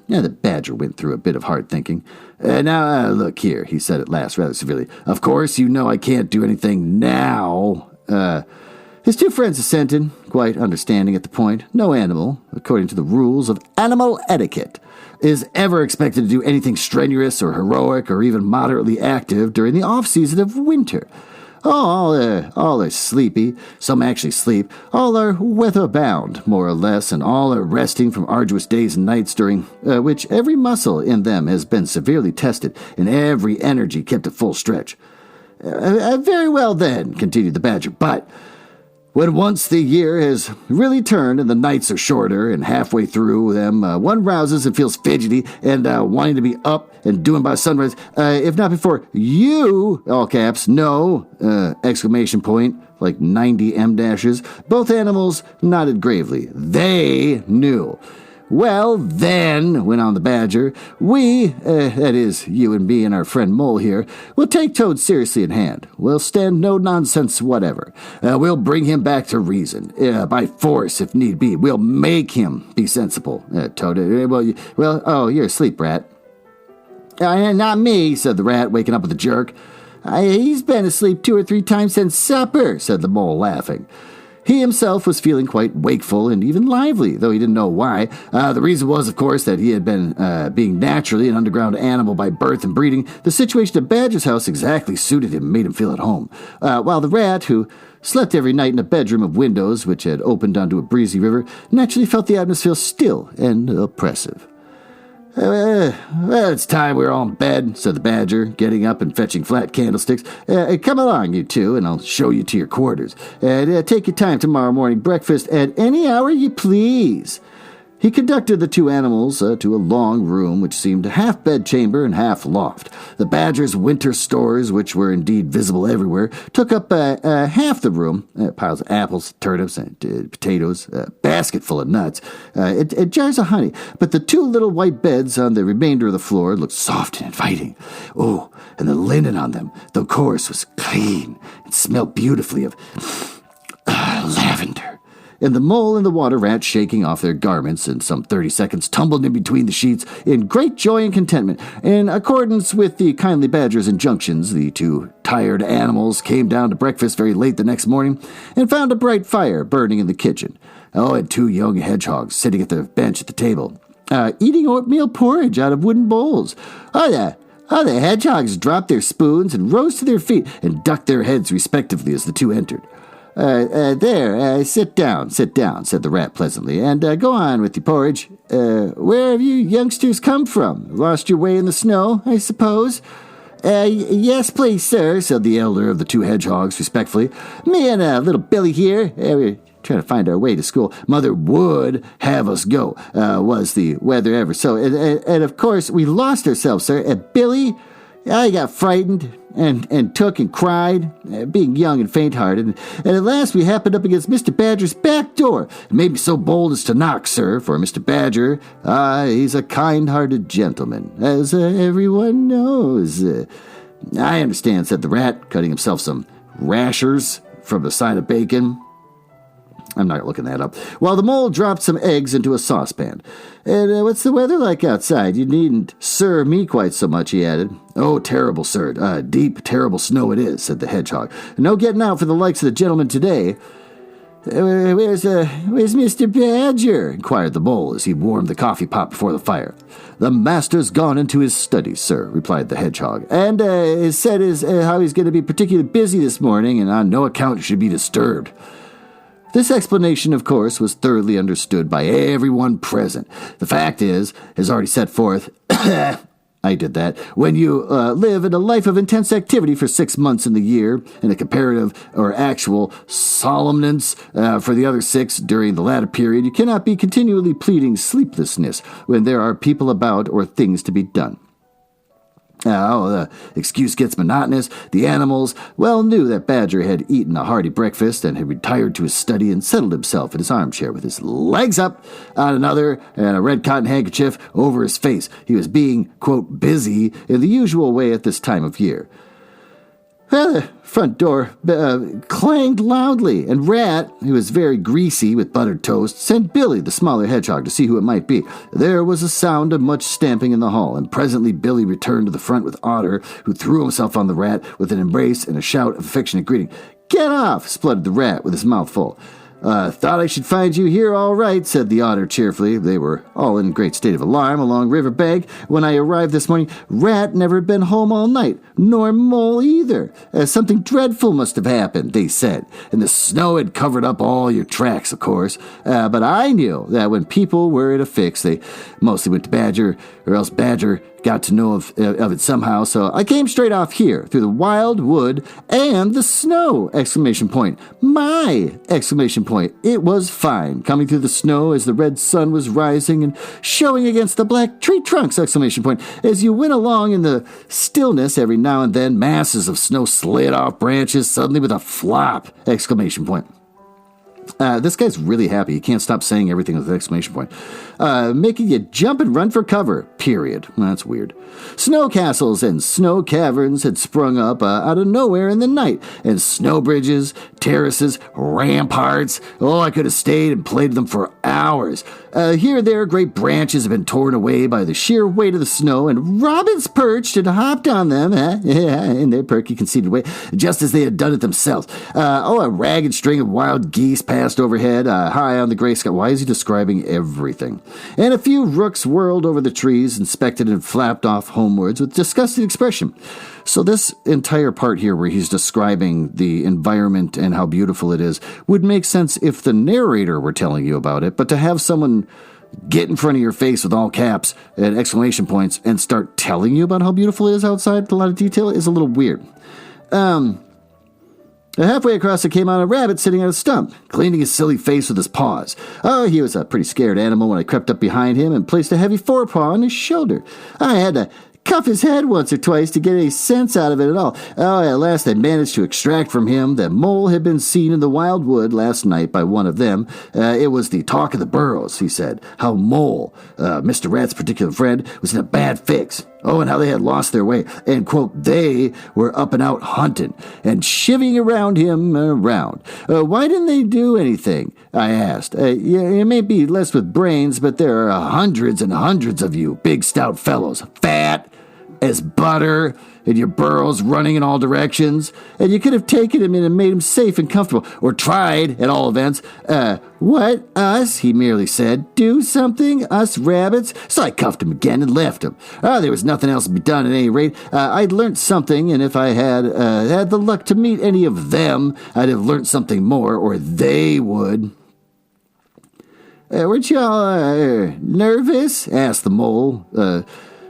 The badger went through a bit of hard thinking. Now, look here," he said at last, rather severely. "Of course, you know I can't do anything now." His 2 friends assented, quite understanding at the point. No animal, according to the rules of animal etiquette, is ever expected to do anything strenuous or heroic or even moderately active during the off-season of winter. All are sleepy. Some actually sleep. All are weather-bound, more or less, and all are resting from arduous days and nights during which every muscle in them has been severely tested and every energy kept at full stretch. Very well then, continued the Badger, but when once the year has really turned and the nights are shorter and halfway through them, one rouses and feels fidgety and wanting to be up and doing by sunrise, if not before you, all caps, know, exclamation point, like 90 M dashes. Both animals nodded gravely. They knew. Well, then, went on the Badger, we, that is, you and me and our friend Mole here, will take Toad seriously in hand. We'll stand no nonsense whatever. We'll bring him back to reason, by force if need be. We'll make him be sensible. Toad, you're asleep, Rat. Not me, said the Rat, waking up with a jerk. He's been asleep 2 or 3 times since supper, said the Mole, laughing. He himself was feeling quite wakeful and even lively, though he didn't know why. The reason was, of course, that he had been being naturally an underground animal by birth and breeding. The situation at Badger's house exactly suited him and made him feel at home. While the Rat, who slept every night in a bedroom of windows which had opened onto a breezy river, naturally felt the atmosphere still and oppressive. Well, it's time we're all in bed, said the Badger, getting up and fetching flat candlesticks. Come along, you two, and I'll show you to your quarters. Take your time tomorrow morning. Breakfast at any hour you please. He conducted the 2 animals to a long room which seemed half bedchamber and half loft. The Badger's winter stores, which were indeed visible everywhere, took up half the room, piles of apples, turnips, and potatoes, a basket full of nuts, and jars of honey. But the 2 little white beds on the remainder of the floor looked soft and inviting. Oh, and the linen on them, though coarse, was clean and smelled beautifully of lavender. And the Mole and the Water Rat, shaking off their garments in some 30 seconds, tumbled in between the sheets in great joy and contentment. In accordance with the kindly Badger's injunctions, the 2 tired animals came down to breakfast very late the next morning and found a bright fire burning in the kitchen. And 2 young hedgehogs sitting at the bench at the table, eating oatmeal porridge out of wooden bowls. The hedgehogs dropped their spoons and rose to their feet and ducked their heads respectively as the 2 entered. Sit down, said the Rat pleasantly, and go on with your porridge. Where have you youngsters come from? Lost your way in the snow, I suppose? Yes, please, sir, said the elder of the 2 hedgehogs respectfully. Me and little Billy here, we're trying to find our way to school. Mother would have us go, was the weather ever so. And of course, we lost ourselves, sir. Billy, I got frightened and took and cried, being young and faint-hearted, and at last we happened up against Mr. Badger's back door. It made me so bold as to knock, sir, for Mr. Badger, he's a kind-hearted gentleman, as everyone knows. I understand, said the Rat, cutting himself some rashers from a side of bacon. I'm not looking that up. While the Mole dropped some eggs into a saucepan. And what's the weather like outside? You needn't serve me quite so much, he added. Oh, terrible, sir. Deep, terrible snow it is, said the Hedgehog. No getting out for the likes of the gentleman today. Where's Mr. Badger? Inquired the Mole as he warmed the coffee pot before the fire. The master's gone into his study, sir, replied the Hedgehog, and said how he's going to be particularly busy this morning and on no account should be disturbed. This explanation, of course, was thoroughly understood by everyone present. The fact is, as already set forth, I did that, when you live in a life of intense activity for 6 months in the year, and a comparative or actual somnolence for the other 6 during the latter period, you cannot be continually pleading sleeplessness when there are people about or things to be done. The excuse gets monotonous. The animals well knew that Badger had eaten a hearty breakfast and had retired to his study and settled himself in his armchair with his legs up on another and a red cotton handkerchief over his face. He was being, quote, busy in the usual way at this time of year. Well, the front door clanged loudly, and Rat, who was very greasy with buttered toast, sent Billy, the smaller hedgehog, to see who it might be. There was a sound of much stamping in the hall, and presently Billy returned to the front with Otter, who threw himself on the Rat with an embrace and a shout of affectionate greeting. "Get off!" spluttered the Rat with his mouth full. Thought I should find you here all right, said the otter cheerfully. They were all in a great state of alarm along river bank. When I arrived this morning, Rat never had been home all night, nor Mole either. Something dreadful must have happened, they said, and the snow had covered up all your tracks, of course. But I knew that when people were in a fix, they mostly went to Badger, or else Badger got to know of it somehow, so I came straight off here, through the wild wood and the snow! Exclamation point. My! Exclamation point. It was fine, coming through the snow as the red sun was rising and showing against the black tree trunks! Exclamation point. As you went along in the stillness, every now and then, masses of snow slid off branches, suddenly with a flop! Exclamation point. This guy's really happy. He can't stop saying everything with an exclamation point. Making you jump and run for cover, period. Well, that's weird. Snow castles and snow caverns had sprung up out of nowhere in the night, and snow bridges, terraces, ramparts. Oh, I could have stayed and played with them for hours. Here and there, great branches have been torn away by the sheer weight of the snow, and robins perched and hopped on them, in their perky, conceited way, just as they had done it themselves. A ragged string of wild geese passed overhead, high on the gray sky. Why is he describing everything? And a few rooks whirled over the trees, inspected and flapped off homewards with disgusted expression. So this entire part here where he's describing the environment and how beautiful it is would make sense if the narrator were telling you about it, but to have someone get in front of your face with all caps and exclamation points and start telling you about how beautiful it is outside with a lot of detail is a little weird. Halfway across, it came out a rabbit sitting on a stump, cleaning his silly face with his paws. Oh, he was a pretty scared animal when I crept up behind him and placed a heavy forepaw on his shoulder. I had to cuff his head once or twice to get any sense out of it at all. Oh, at last I managed to extract from him that Mole had been seen in the wild wood last night by one of them. It was the talk of the burrows, he said. How Mole, Mr. Rat's particular friend, was in a bad fix. Oh, and how they had lost their way. And, quote, they were up and out hunting and chivying around him around. Why didn't they do anything? I asked. You may be less with brains, but there are hundreds and hundreds of you, big stout fellows, fat as butter, and your burrows running in all directions, and you could have taken him in and made him safe and comfortable, or tried, at all events. What, us? He merely said. Do something? Us rabbits? So I cuffed him again and left him. There was nothing else to be done at any rate. I'd learnt something, and if I had had the luck to meet any of them, I'd have learnt something more, or they would. Weren't y'all nervous? Asked the mole,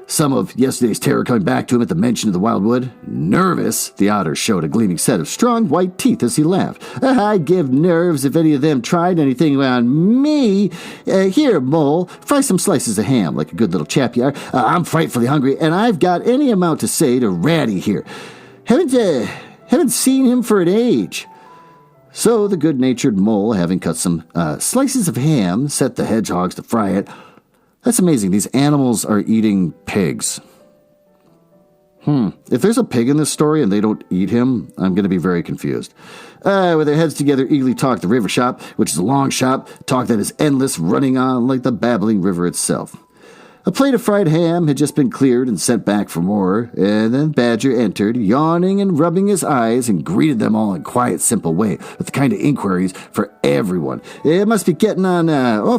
some of yesterday's terror coming back to him at the mention of the wildwood. Nervous? The otter showed a gleaming set of strong white teeth as he laughed. I'd give nerves if any of them tried anything on me. Here, Mole, fry some slices of ham like a good little chap you are. I'm frightfully hungry, and I've got any amount to say to Ratty here. Haven't seen him for an age. So the good-natured Mole, having cut some slices of ham, set the hedgehogs to fry it. That's amazing. These animals are eating pigs. If there's a pig in this story and they don't eat him, I'm going to be very confused. With their heads together, eagerly talk the river shop, which is a long shop, talk that is endless, running on like the babbling river itself. A plate of fried ham had just been cleared and sent back for more, and then Badger entered, yawning and rubbing his eyes, and greeted them all in a quiet, simple way, with the kind of inquiries for everyone. It must be getting on,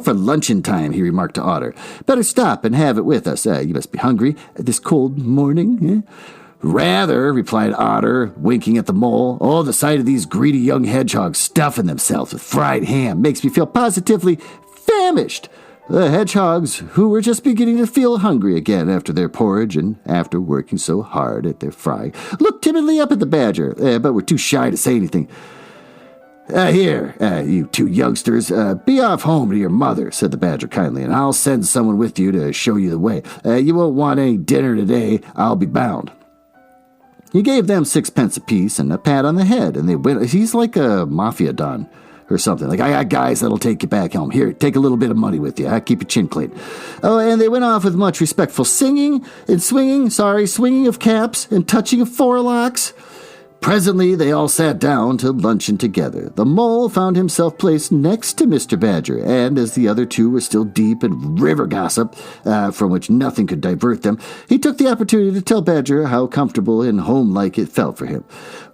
for luncheon time, he remarked to Otter. Better stop and have it with us. You must be hungry at this cold morning, eh? Rather, replied Otter, winking at the mole. Oh, the sight of these greedy young hedgehogs stuffing themselves with fried ham makes me feel positively famished. The hedgehogs, who were just beginning to feel hungry again after their porridge and after working so hard at their frying, looked timidly up at the badger, but were too shy to say anything. Here, you two youngsters, be off home to your mother, said the badger kindly, and I'll send someone with you to show you the way. You won't want any dinner today, I'll be bound. He gave them 6 pence apiece and a pat on the head, and they went. He's like a mafia don or something. Like, I got guys that'll take you back home. Here, take a little bit of money with you. Keep your chin clean. Oh, and they went off with much respectful singing and swinging of caps and touching of forelocks. Presently, they all sat down to luncheon together. The mole found himself placed next to Mr. Badger, and as the other two were still deep in river gossip, from which nothing could divert them, he took the opportunity to tell Badger how comfortable and home-like it felt for him.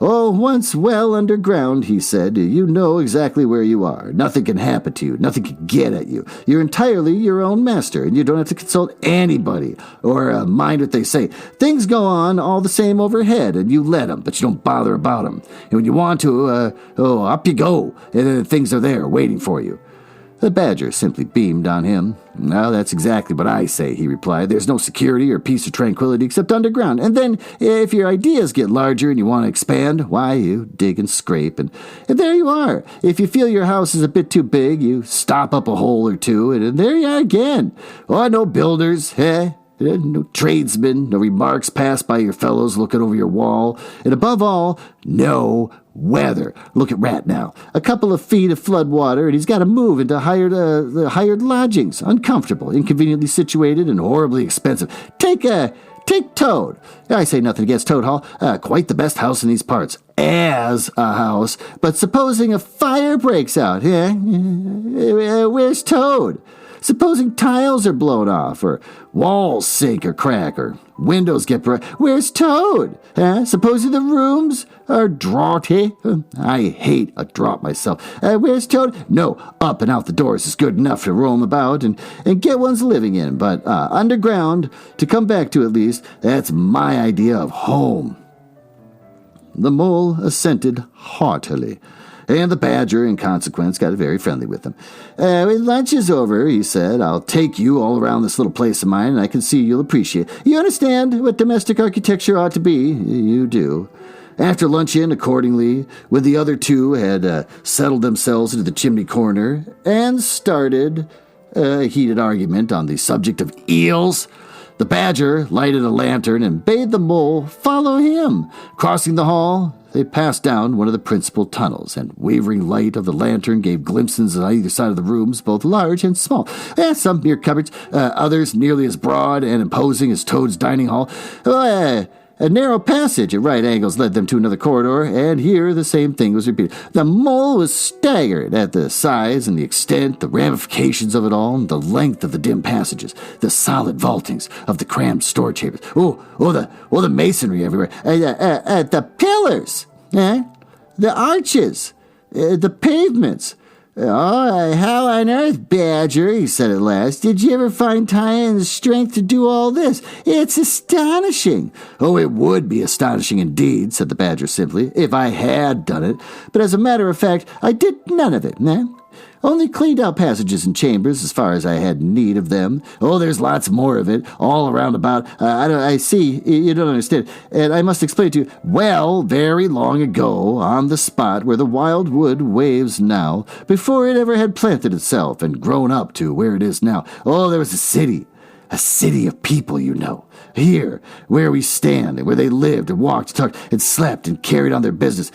"Oh, once well underground," he said, "you know exactly where you are. Nothing can happen to you. Nothing can get at you. You're entirely your own master, and you don't have to consult anybody or mind what they say. Things go on all the same overhead, and you let them, but you don't bother about them. And when you want to, up you go, and then things are there waiting for you." The Badger simply beamed on him. "Well, that's exactly what I say," he replied. "There's no security or peace or tranquility except underground. And then, if your ideas get larger and you want to expand, why, you dig and scrape, and there you are. If you feel your house is a bit too big, you stop up a hole or two, and there you are again. Oh, no builders, no tradesmen, no remarks passed by your fellows looking over your wall, and above all, no weather. Look at Rat now. A couple of feet of flood water, and he's got to move into hired lodgings, uncomfortable, inconveniently situated, and horribly expensive. Take Toad. I say nothing against Toad Hall. Quite the best house in these parts. As a house. But supposing a fire breaks out, where's Toad? Supposing tiles are blown off, or walls sink or crack, or windows get broken. Where's Toad? Supposing the rooms are draughty. I hate a draught myself. Where's Toad? No, up and out the doors is good enough to roam about and get one's living in. But underground, to come back to at least, that's my idea of home." The mole assented heartily. And the Badger, in consequence, got very friendly with him. "When lunch is over," he said, "I'll take you all around this little place of mine, and I can see you'll appreciate. You understand what domestic architecture ought to be? You do." After luncheon, accordingly, when the other two had settled themselves into the chimney corner and started a heated argument on the subject of eels, the Badger lighted a lantern and bade the mole follow him. Crossing the hall, they passed down one of the principal tunnels, and wavering light of the lantern gave glimpses on either side of the rooms, both large and small. Some mere cupboards, others nearly as broad and imposing as Toad's dining hall. A narrow passage at right angles led them to another corridor, and here the same thing was repeated. The mole was staggered at the size and the extent, the ramifications of it all, and the length of the dim passages, the solid vaultings of the crammed store chambers. The masonry everywhere. The pillars, the arches, the pavements. "Oh, how on earth, Badger," he said at last, "did you ever find time and strength to do all this? It's astonishing." "Oh, it would be astonishing indeed," said the Badger simply, "if I had done it. But as a matter of fact, I did none of it, Only cleaned out passages and chambers as far as I had need of them. Oh, there's lots more of it, all around about. I see, you don't understand, and I must explain to you. Well, very long ago, on the spot where the wild wood waves now, before it ever had planted itself and grown up to where it is now, there was a city of people, here, where we stand, and where they lived and walked, talked, and slept, and carried on their business.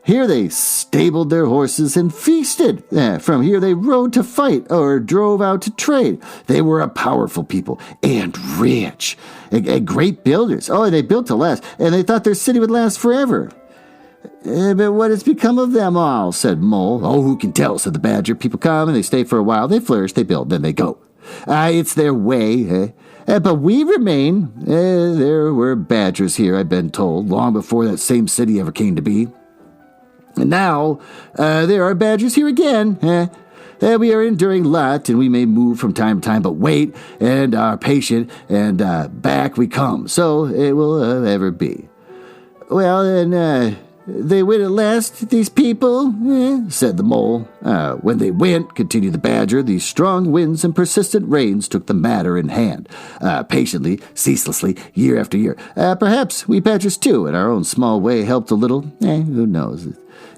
Here they stabled their horses and feasted. From here they rode to fight or drove out to trade. They were a powerful people and rich and great builders. They built to last, and they thought their city would last forever. But what has become of them all?" said Mole. "Who can tell?" said the Badger. "People come and they stay for a while. They flourish, they build, then they go. It's their way. But we remain. There were Badgers here, I've been told, long before that same city ever came to be. And now, there are Badgers here again. We are enduring a lot, and we may move from time to time, but wait, and are patient, and back we come. So it will ever be." "Well, then, they went at last, these people?" said the Mole. "When they went," continued the Badger, "the strong winds and persistent rains took the matter in hand, patiently, ceaselessly, year after year. Perhaps we Badgers, too, in our own small way, helped a little. Who knows?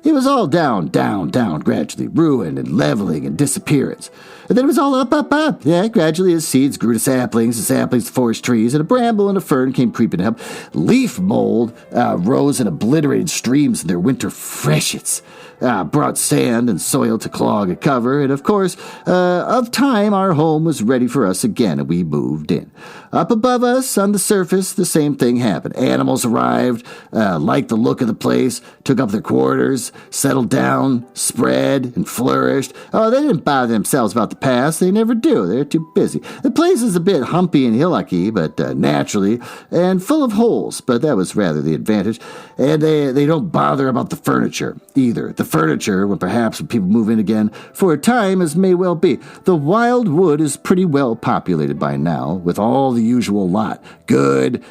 It was all down, down, down, gradually, ruin and leveling and disappearance. And then it was all up, up, up. Yeah, gradually as seeds grew to saplings, and saplings to forest trees, and a bramble and a fern came creeping up. Leaf mold rose and obliterated streams in their winter freshets, brought sand and soil to clog a cover, and of course, of time, our home was ready for us again, and we moved in. Up above us, on the surface, the same thing happened. Animals arrived, liked the look of the place, took up their quarters, settled down, spread, and flourished. Oh, they didn't bother themselves about the past. They never do. They're too busy. The place is a bit humpy and hillocky, but naturally, and full of holes, but that was rather the advantage. And they don't bother about the furniture, either. The furniture, when people move in again, for a time, as may well be. The wild wood is pretty well populated by now, with all the usual lot. Good,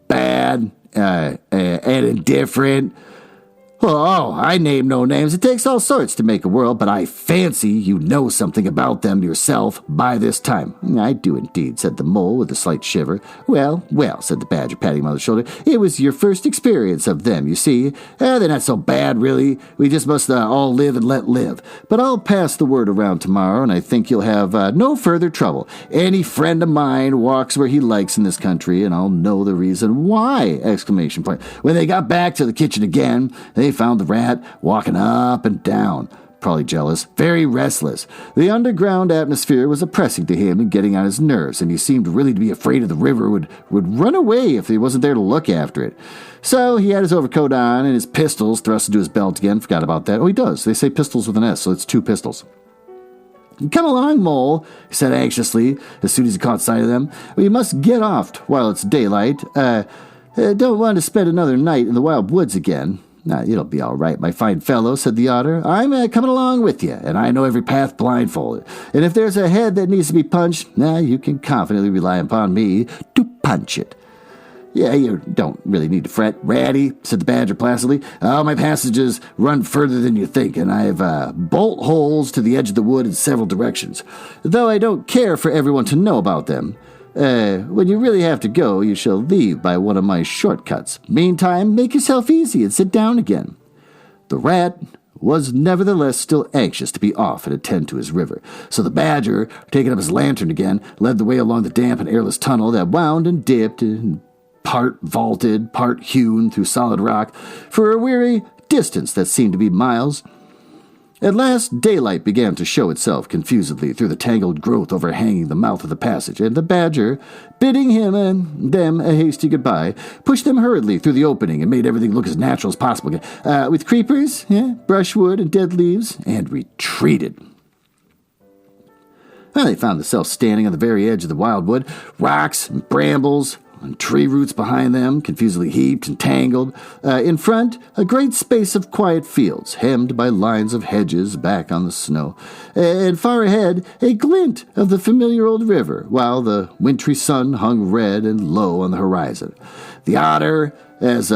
bad, and indifferent. Oh, I name no names. It takes all sorts to make a world, but I fancy you know something about them yourself by this time. I do indeed, said the mole with a slight shiver. Well, well, said the badger, patting him on the shoulder. It was your first experience of them, you see. They're not so bad, really. We just must all live and let live. But I'll pass the word around tomorrow, and I think you'll have no further trouble. Any friend of mine walks where he likes in this country, and I'll know the reason why! Exclamation point. When they got back to the kitchen again, they found the rat walking up and down, probably jealous, very restless. The underground atmosphere was oppressing to him and getting on his nerves, and he seemed really to be afraid of the river would run away if he wasn't there to look after it. So he had his overcoat on and his pistols thrust into his belt again. Forgot about that. Oh, he does. They say pistols with an S, so it's 2 pistols. Come along, Mole, he said anxiously as soon as he caught sight of them. We must get off while it's daylight. Don't want to spend another night in the wild woods again. It'll be all right, my fine fellow, said the otter. I'm coming along with you, and I know every path blindfolded. And if there's a head that needs to be punched, you can confidently rely upon me to punch it. Yeah, you don't really need to fret, Ratty, said the badger placidly. My passages run further than you think, and I've bolt holes to the edge of the wood in several directions, though I don't care for everyone to know about them. When you really have to go, you shall leave by one of my shortcuts. Meantime, make yourself easy and sit down again. The rat was nevertheless still anxious to be off and attend to his river, so the badger, taking up his lantern again, led the way along the damp and airless tunnel that wound and dipped, and part vaulted, part hewn through solid rock, for a weary distance that seemed to be miles. At last, daylight began to show itself confusedly through the tangled growth overhanging the mouth of the passage, and the badger, bidding him and them a hasty goodbye, pushed them hurriedly through the opening and made everything look as natural as possible again, with creepers, brushwood, and dead leaves, and retreated. They found themselves standing on the very edge of the wildwood, rocks and brambles, and tree roots behind them, confusedly heaped and tangled. In front, a great space of quiet fields, hemmed by lines of hedges back on the snow. And far ahead, a glint of the familiar old river, while the wintry sun hung red and low on the horizon. The otter, as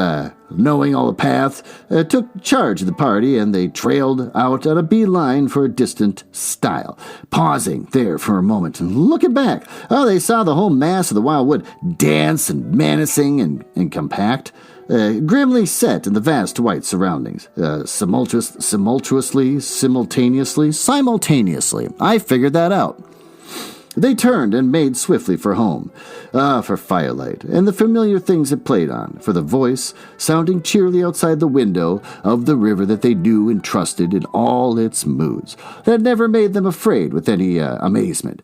knowing all the paths, took charge of the party, and they trailed out on a beeline for a distant stile. Pausing there for a moment and looking back, they saw the whole mass of the wildwood, dense and menacing and compact, grimly set in the vast white surroundings, simultaneously. I figured that out. They turned and made swiftly for home, for firelight, and the familiar things it played on, for the voice sounding cheerily outside the window of the river that they knew and trusted in all its moods, that never made them afraid with any amazement.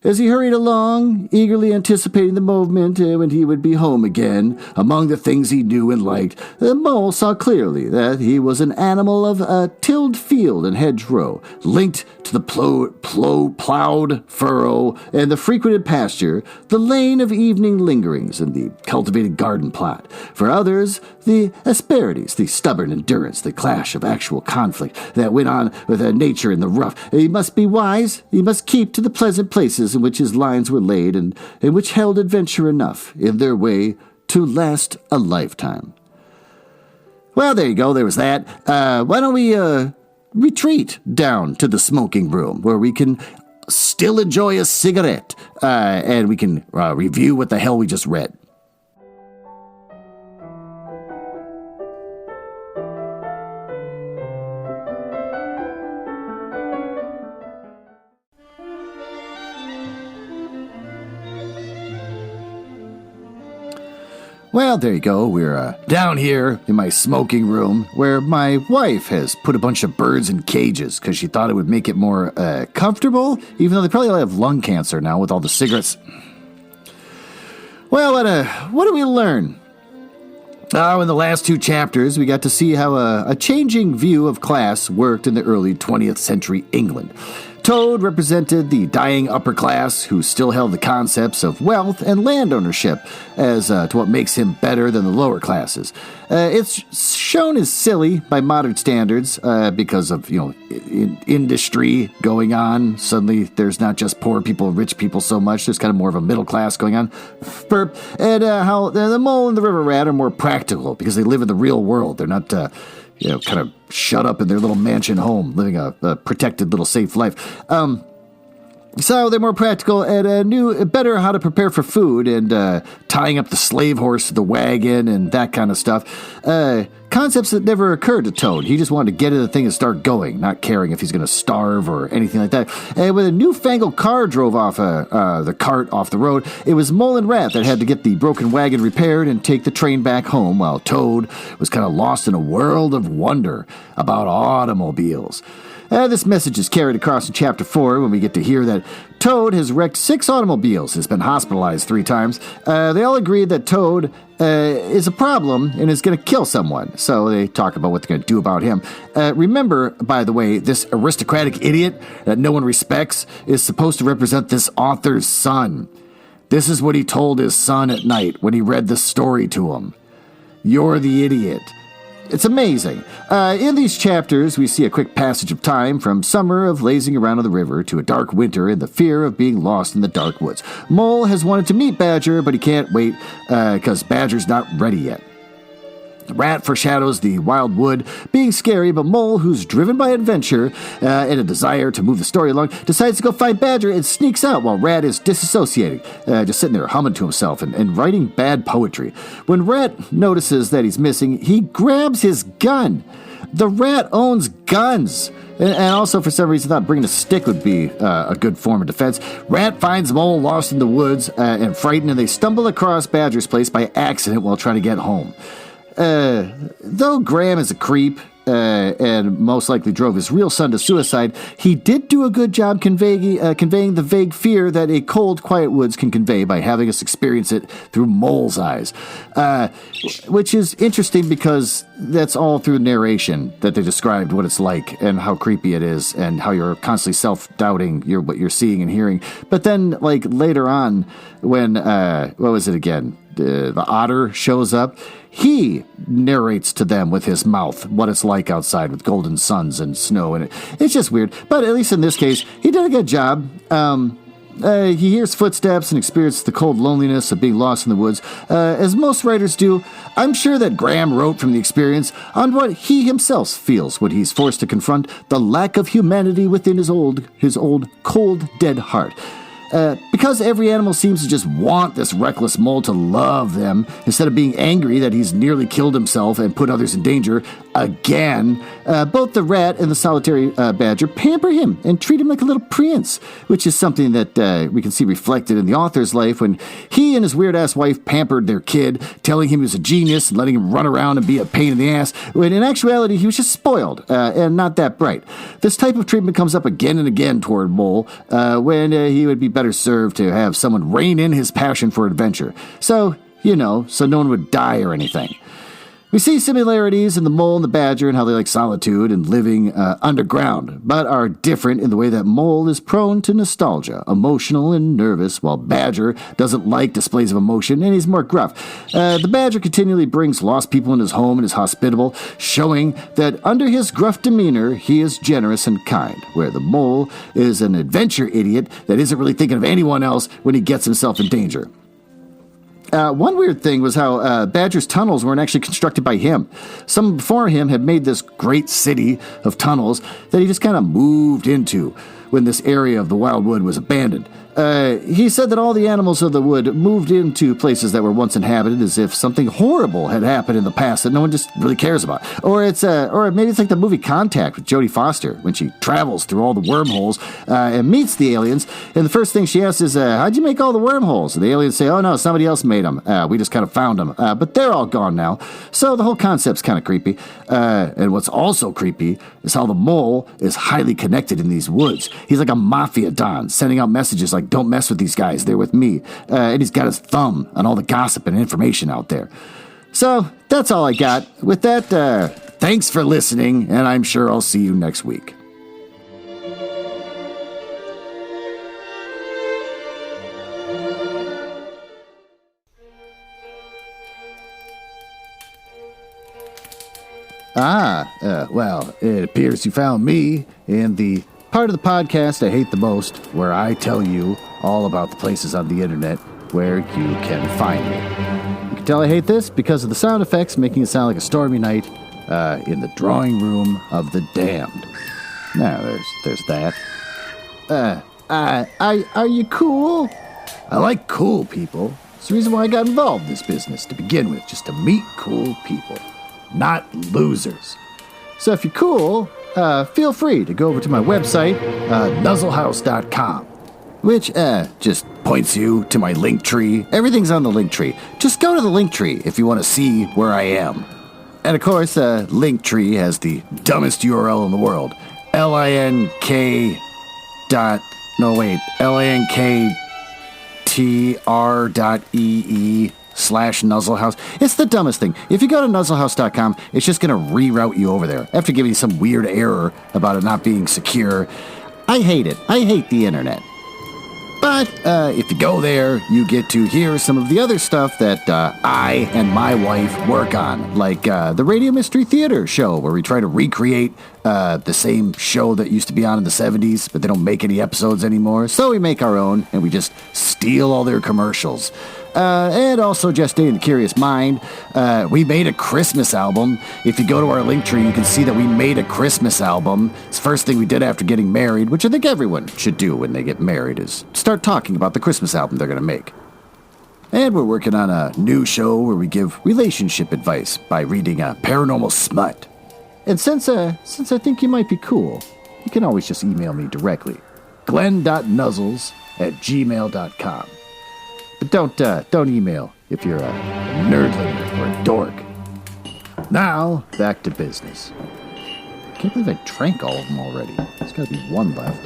As he hurried along, eagerly anticipating the moment when he would be home again, among the things he knew and liked, the mole saw clearly that he was an animal of tilled field and hedgerow, linked to the plowed furrow and the frequented pasture, the lane of evening lingerings and the cultivated garden plot. For others, the asperities, the stubborn endurance, the clash of actual conflict that went on with nature in the rough. He must be wise, he must keep to the pleasant places in which his lines were laid, and which held adventure enough in their way to last a lifetime. Well, there you go, there was that. Why don't we retreat down to the smoking room, where we can still enjoy a cigarette, and we can review what the hell we just read. Well, there you go. We're down here in my smoking room where my wife has put a bunch of birds in cages because she thought it would make it more comfortable, even though they probably all have lung cancer now with all the cigarettes. Well, what do we learn? In the last 2 chapters, we got to see how a changing view of class worked in the early 20th century England. Toad represented the dying upper class who still held the concepts of wealth and land ownership as to what makes him better than the lower classes. It's shown as silly by modern standards because of, industry going on. Suddenly there's not just poor people and rich people so much. There's kind of more of a middle class going on. And how the mole and the river rat are more practical because they live in the real world. They're not... kind of shut up in their little mansion home, living a protected little safe life. So they're more practical and knew better how to prepare for food and tying up the slave horse to the wagon and that kind of stuff. Concepts that never occurred to Toad. He just wanted to get in the thing and start going, not caring if he's going to starve or anything like that. And when a newfangled car drove off the cart off the road, it was Mole and Rat that had to get the broken wagon repaired and take the train back home, while Toad was kind of lost in a world of wonder about automobiles. This message is carried across in Chapter 4 when we get to hear that Toad has wrecked 6 automobiles, has been hospitalized 3 times. They all agree that Toad is a problem and is going to kill someone, so they talk about what they're going to do about him. Remember, by the way, this aristocratic idiot that no one respects is supposed to represent this author's son. This is what he told his son at night when he read the story to him. You're the idiot. It's amazing. In these chapters, we see a quick passage of time from summer of lazing around on the river to a dark winter and the fear of being lost in the dark woods. Mole has wanted to meet Badger, but he can't wait because Badger's not ready yet. Rat foreshadows the wild wood being scary, but Mole, who's driven by adventure and a desire to move the story along, decides to go find Badger and sneaks out while Rat is disassociating, just sitting there humming to himself and writing bad poetry. When Rat notices that he's missing, he grabs his gun. The rat owns guns. And also, for some reason, thought bringing a stick would be a good form of defense. Rat finds Mole lost in the woods and frightened, and they stumble across Badger's place by accident while trying to get home. Though Grahame is a creep and most likely drove his real son to suicide, he did do a good job conveying the vague fear that a cold, quiet woods can convey by having us experience it through Mole's eyes. Which is interesting because that's all through narration that they described what it's like and how creepy it is and how you're constantly self-doubting what you're seeing and hearing. But then, like, later on when, what was it again? The otter shows up, he narrates to them with his mouth what it's like outside with golden suns and snow, and it's just weird. But at least in this case, he did a good job. He hears footsteps and experiences the cold loneliness of being lost in the woods. As most writers do, I'm sure that Grahame wrote from the experience on what he himself feels when he's forced to confront the lack of humanity within his old cold, dead heart. Because every animal seems to just want this reckless mole to love them, instead of being angry that he's nearly killed himself and put others in danger again, both the rat and the solitary badger pamper him and treat him like a little prince, which is something that we can see reflected in the author's life when he and his weird-ass wife pampered their kid, telling him he was a genius and letting him run around and be a pain in the ass, when in actuality he was just spoiled and not that bright. This type of treatment comes up again and again toward Mole when he would be better served to have someone rein in his passion for adventure. So no one would die or anything. We see similarities in the mole and the badger and how they like solitude and living underground, but are different in the way that Mole is prone to nostalgia, emotional and nervous, while Badger doesn't like displays of emotion and he's more gruff. The Badger continually brings lost people in his home and is hospitable, showing that under his gruff demeanor he is generous and kind, where the Mole is an adventure idiot that isn't really thinking of anyone else when he gets himself in danger. One weird thing was how Badger's tunnels weren't actually constructed by him. Someone before him had made this great city of tunnels that he just kind of moved into when this area of the Wildwood was abandoned. He said that all the animals of the wood moved into places that were once inhabited as if something horrible had happened in the past that no one just really cares about. Or maybe it's like the movie Contact with Jodie Foster, when she travels through all the wormholes and meets the aliens, and the first thing she asks is, how'd you make all the wormholes? And the aliens say, oh no, somebody else made them. We just kind of found them. But they're all gone now. So the whole concept's kind of creepy. And what's also creepy is how the mole is highly connected in these woods. He's like a mafia don, sending out messages like, don't mess with these guys, they're with me. And he's got his thumb on all the gossip and information out there. So, that's all I got. With that, thanks for listening, and I'm sure I'll see you next week. Well, it appears you found me in the part of the podcast I hate the most, where I tell you all about the places on the internet where you can find me. You can tell I hate this because of the sound effects making it sound like a stormy night in the drawing room of the damned. Now, there's that. Are you cool? I like cool people. It's the reason why I got involved in this business to begin with, just to meet cool people, not losers. So if you're cool, feel free to go over to my website, nuzzlehouse.com, which just points you to my link tree. Everything's on the link tree. Just go to the link tree if you want to see where I am. And of course, Linktree has the dumbest URL in the world. linktr.ee/Nuzzle House. It's the dumbest thing. If you go to nuzzlehouse.com, it's just going to reroute you over there after giving you some weird error about it not being secure. I hate it. I hate the internet. But if you go there, you get to hear some of the other stuff that I and my wife work on, like the Radio Mystery Theater show, where we try to recreate the same show that used to be on in the 70s, but they don't make any episodes anymore. So we make our own, and we just steal all their commercials. And also, just in the curious mind, we made a Christmas album. If you go to our link tree, you can see that we made a Christmas album. It's the first thing we did after getting married, which I think everyone should do when they get married, is start talking about the Christmas album they're going to make. And we're working on a new show where we give relationship advice by reading paranormal smut. And since I think you might be cool, you can always just email me directly. glenn.nuzzles@gmail.com. But don't email if you're a nerdling or a dork. Now, back to business. I can't believe I drank all of them already. There's got to be one left.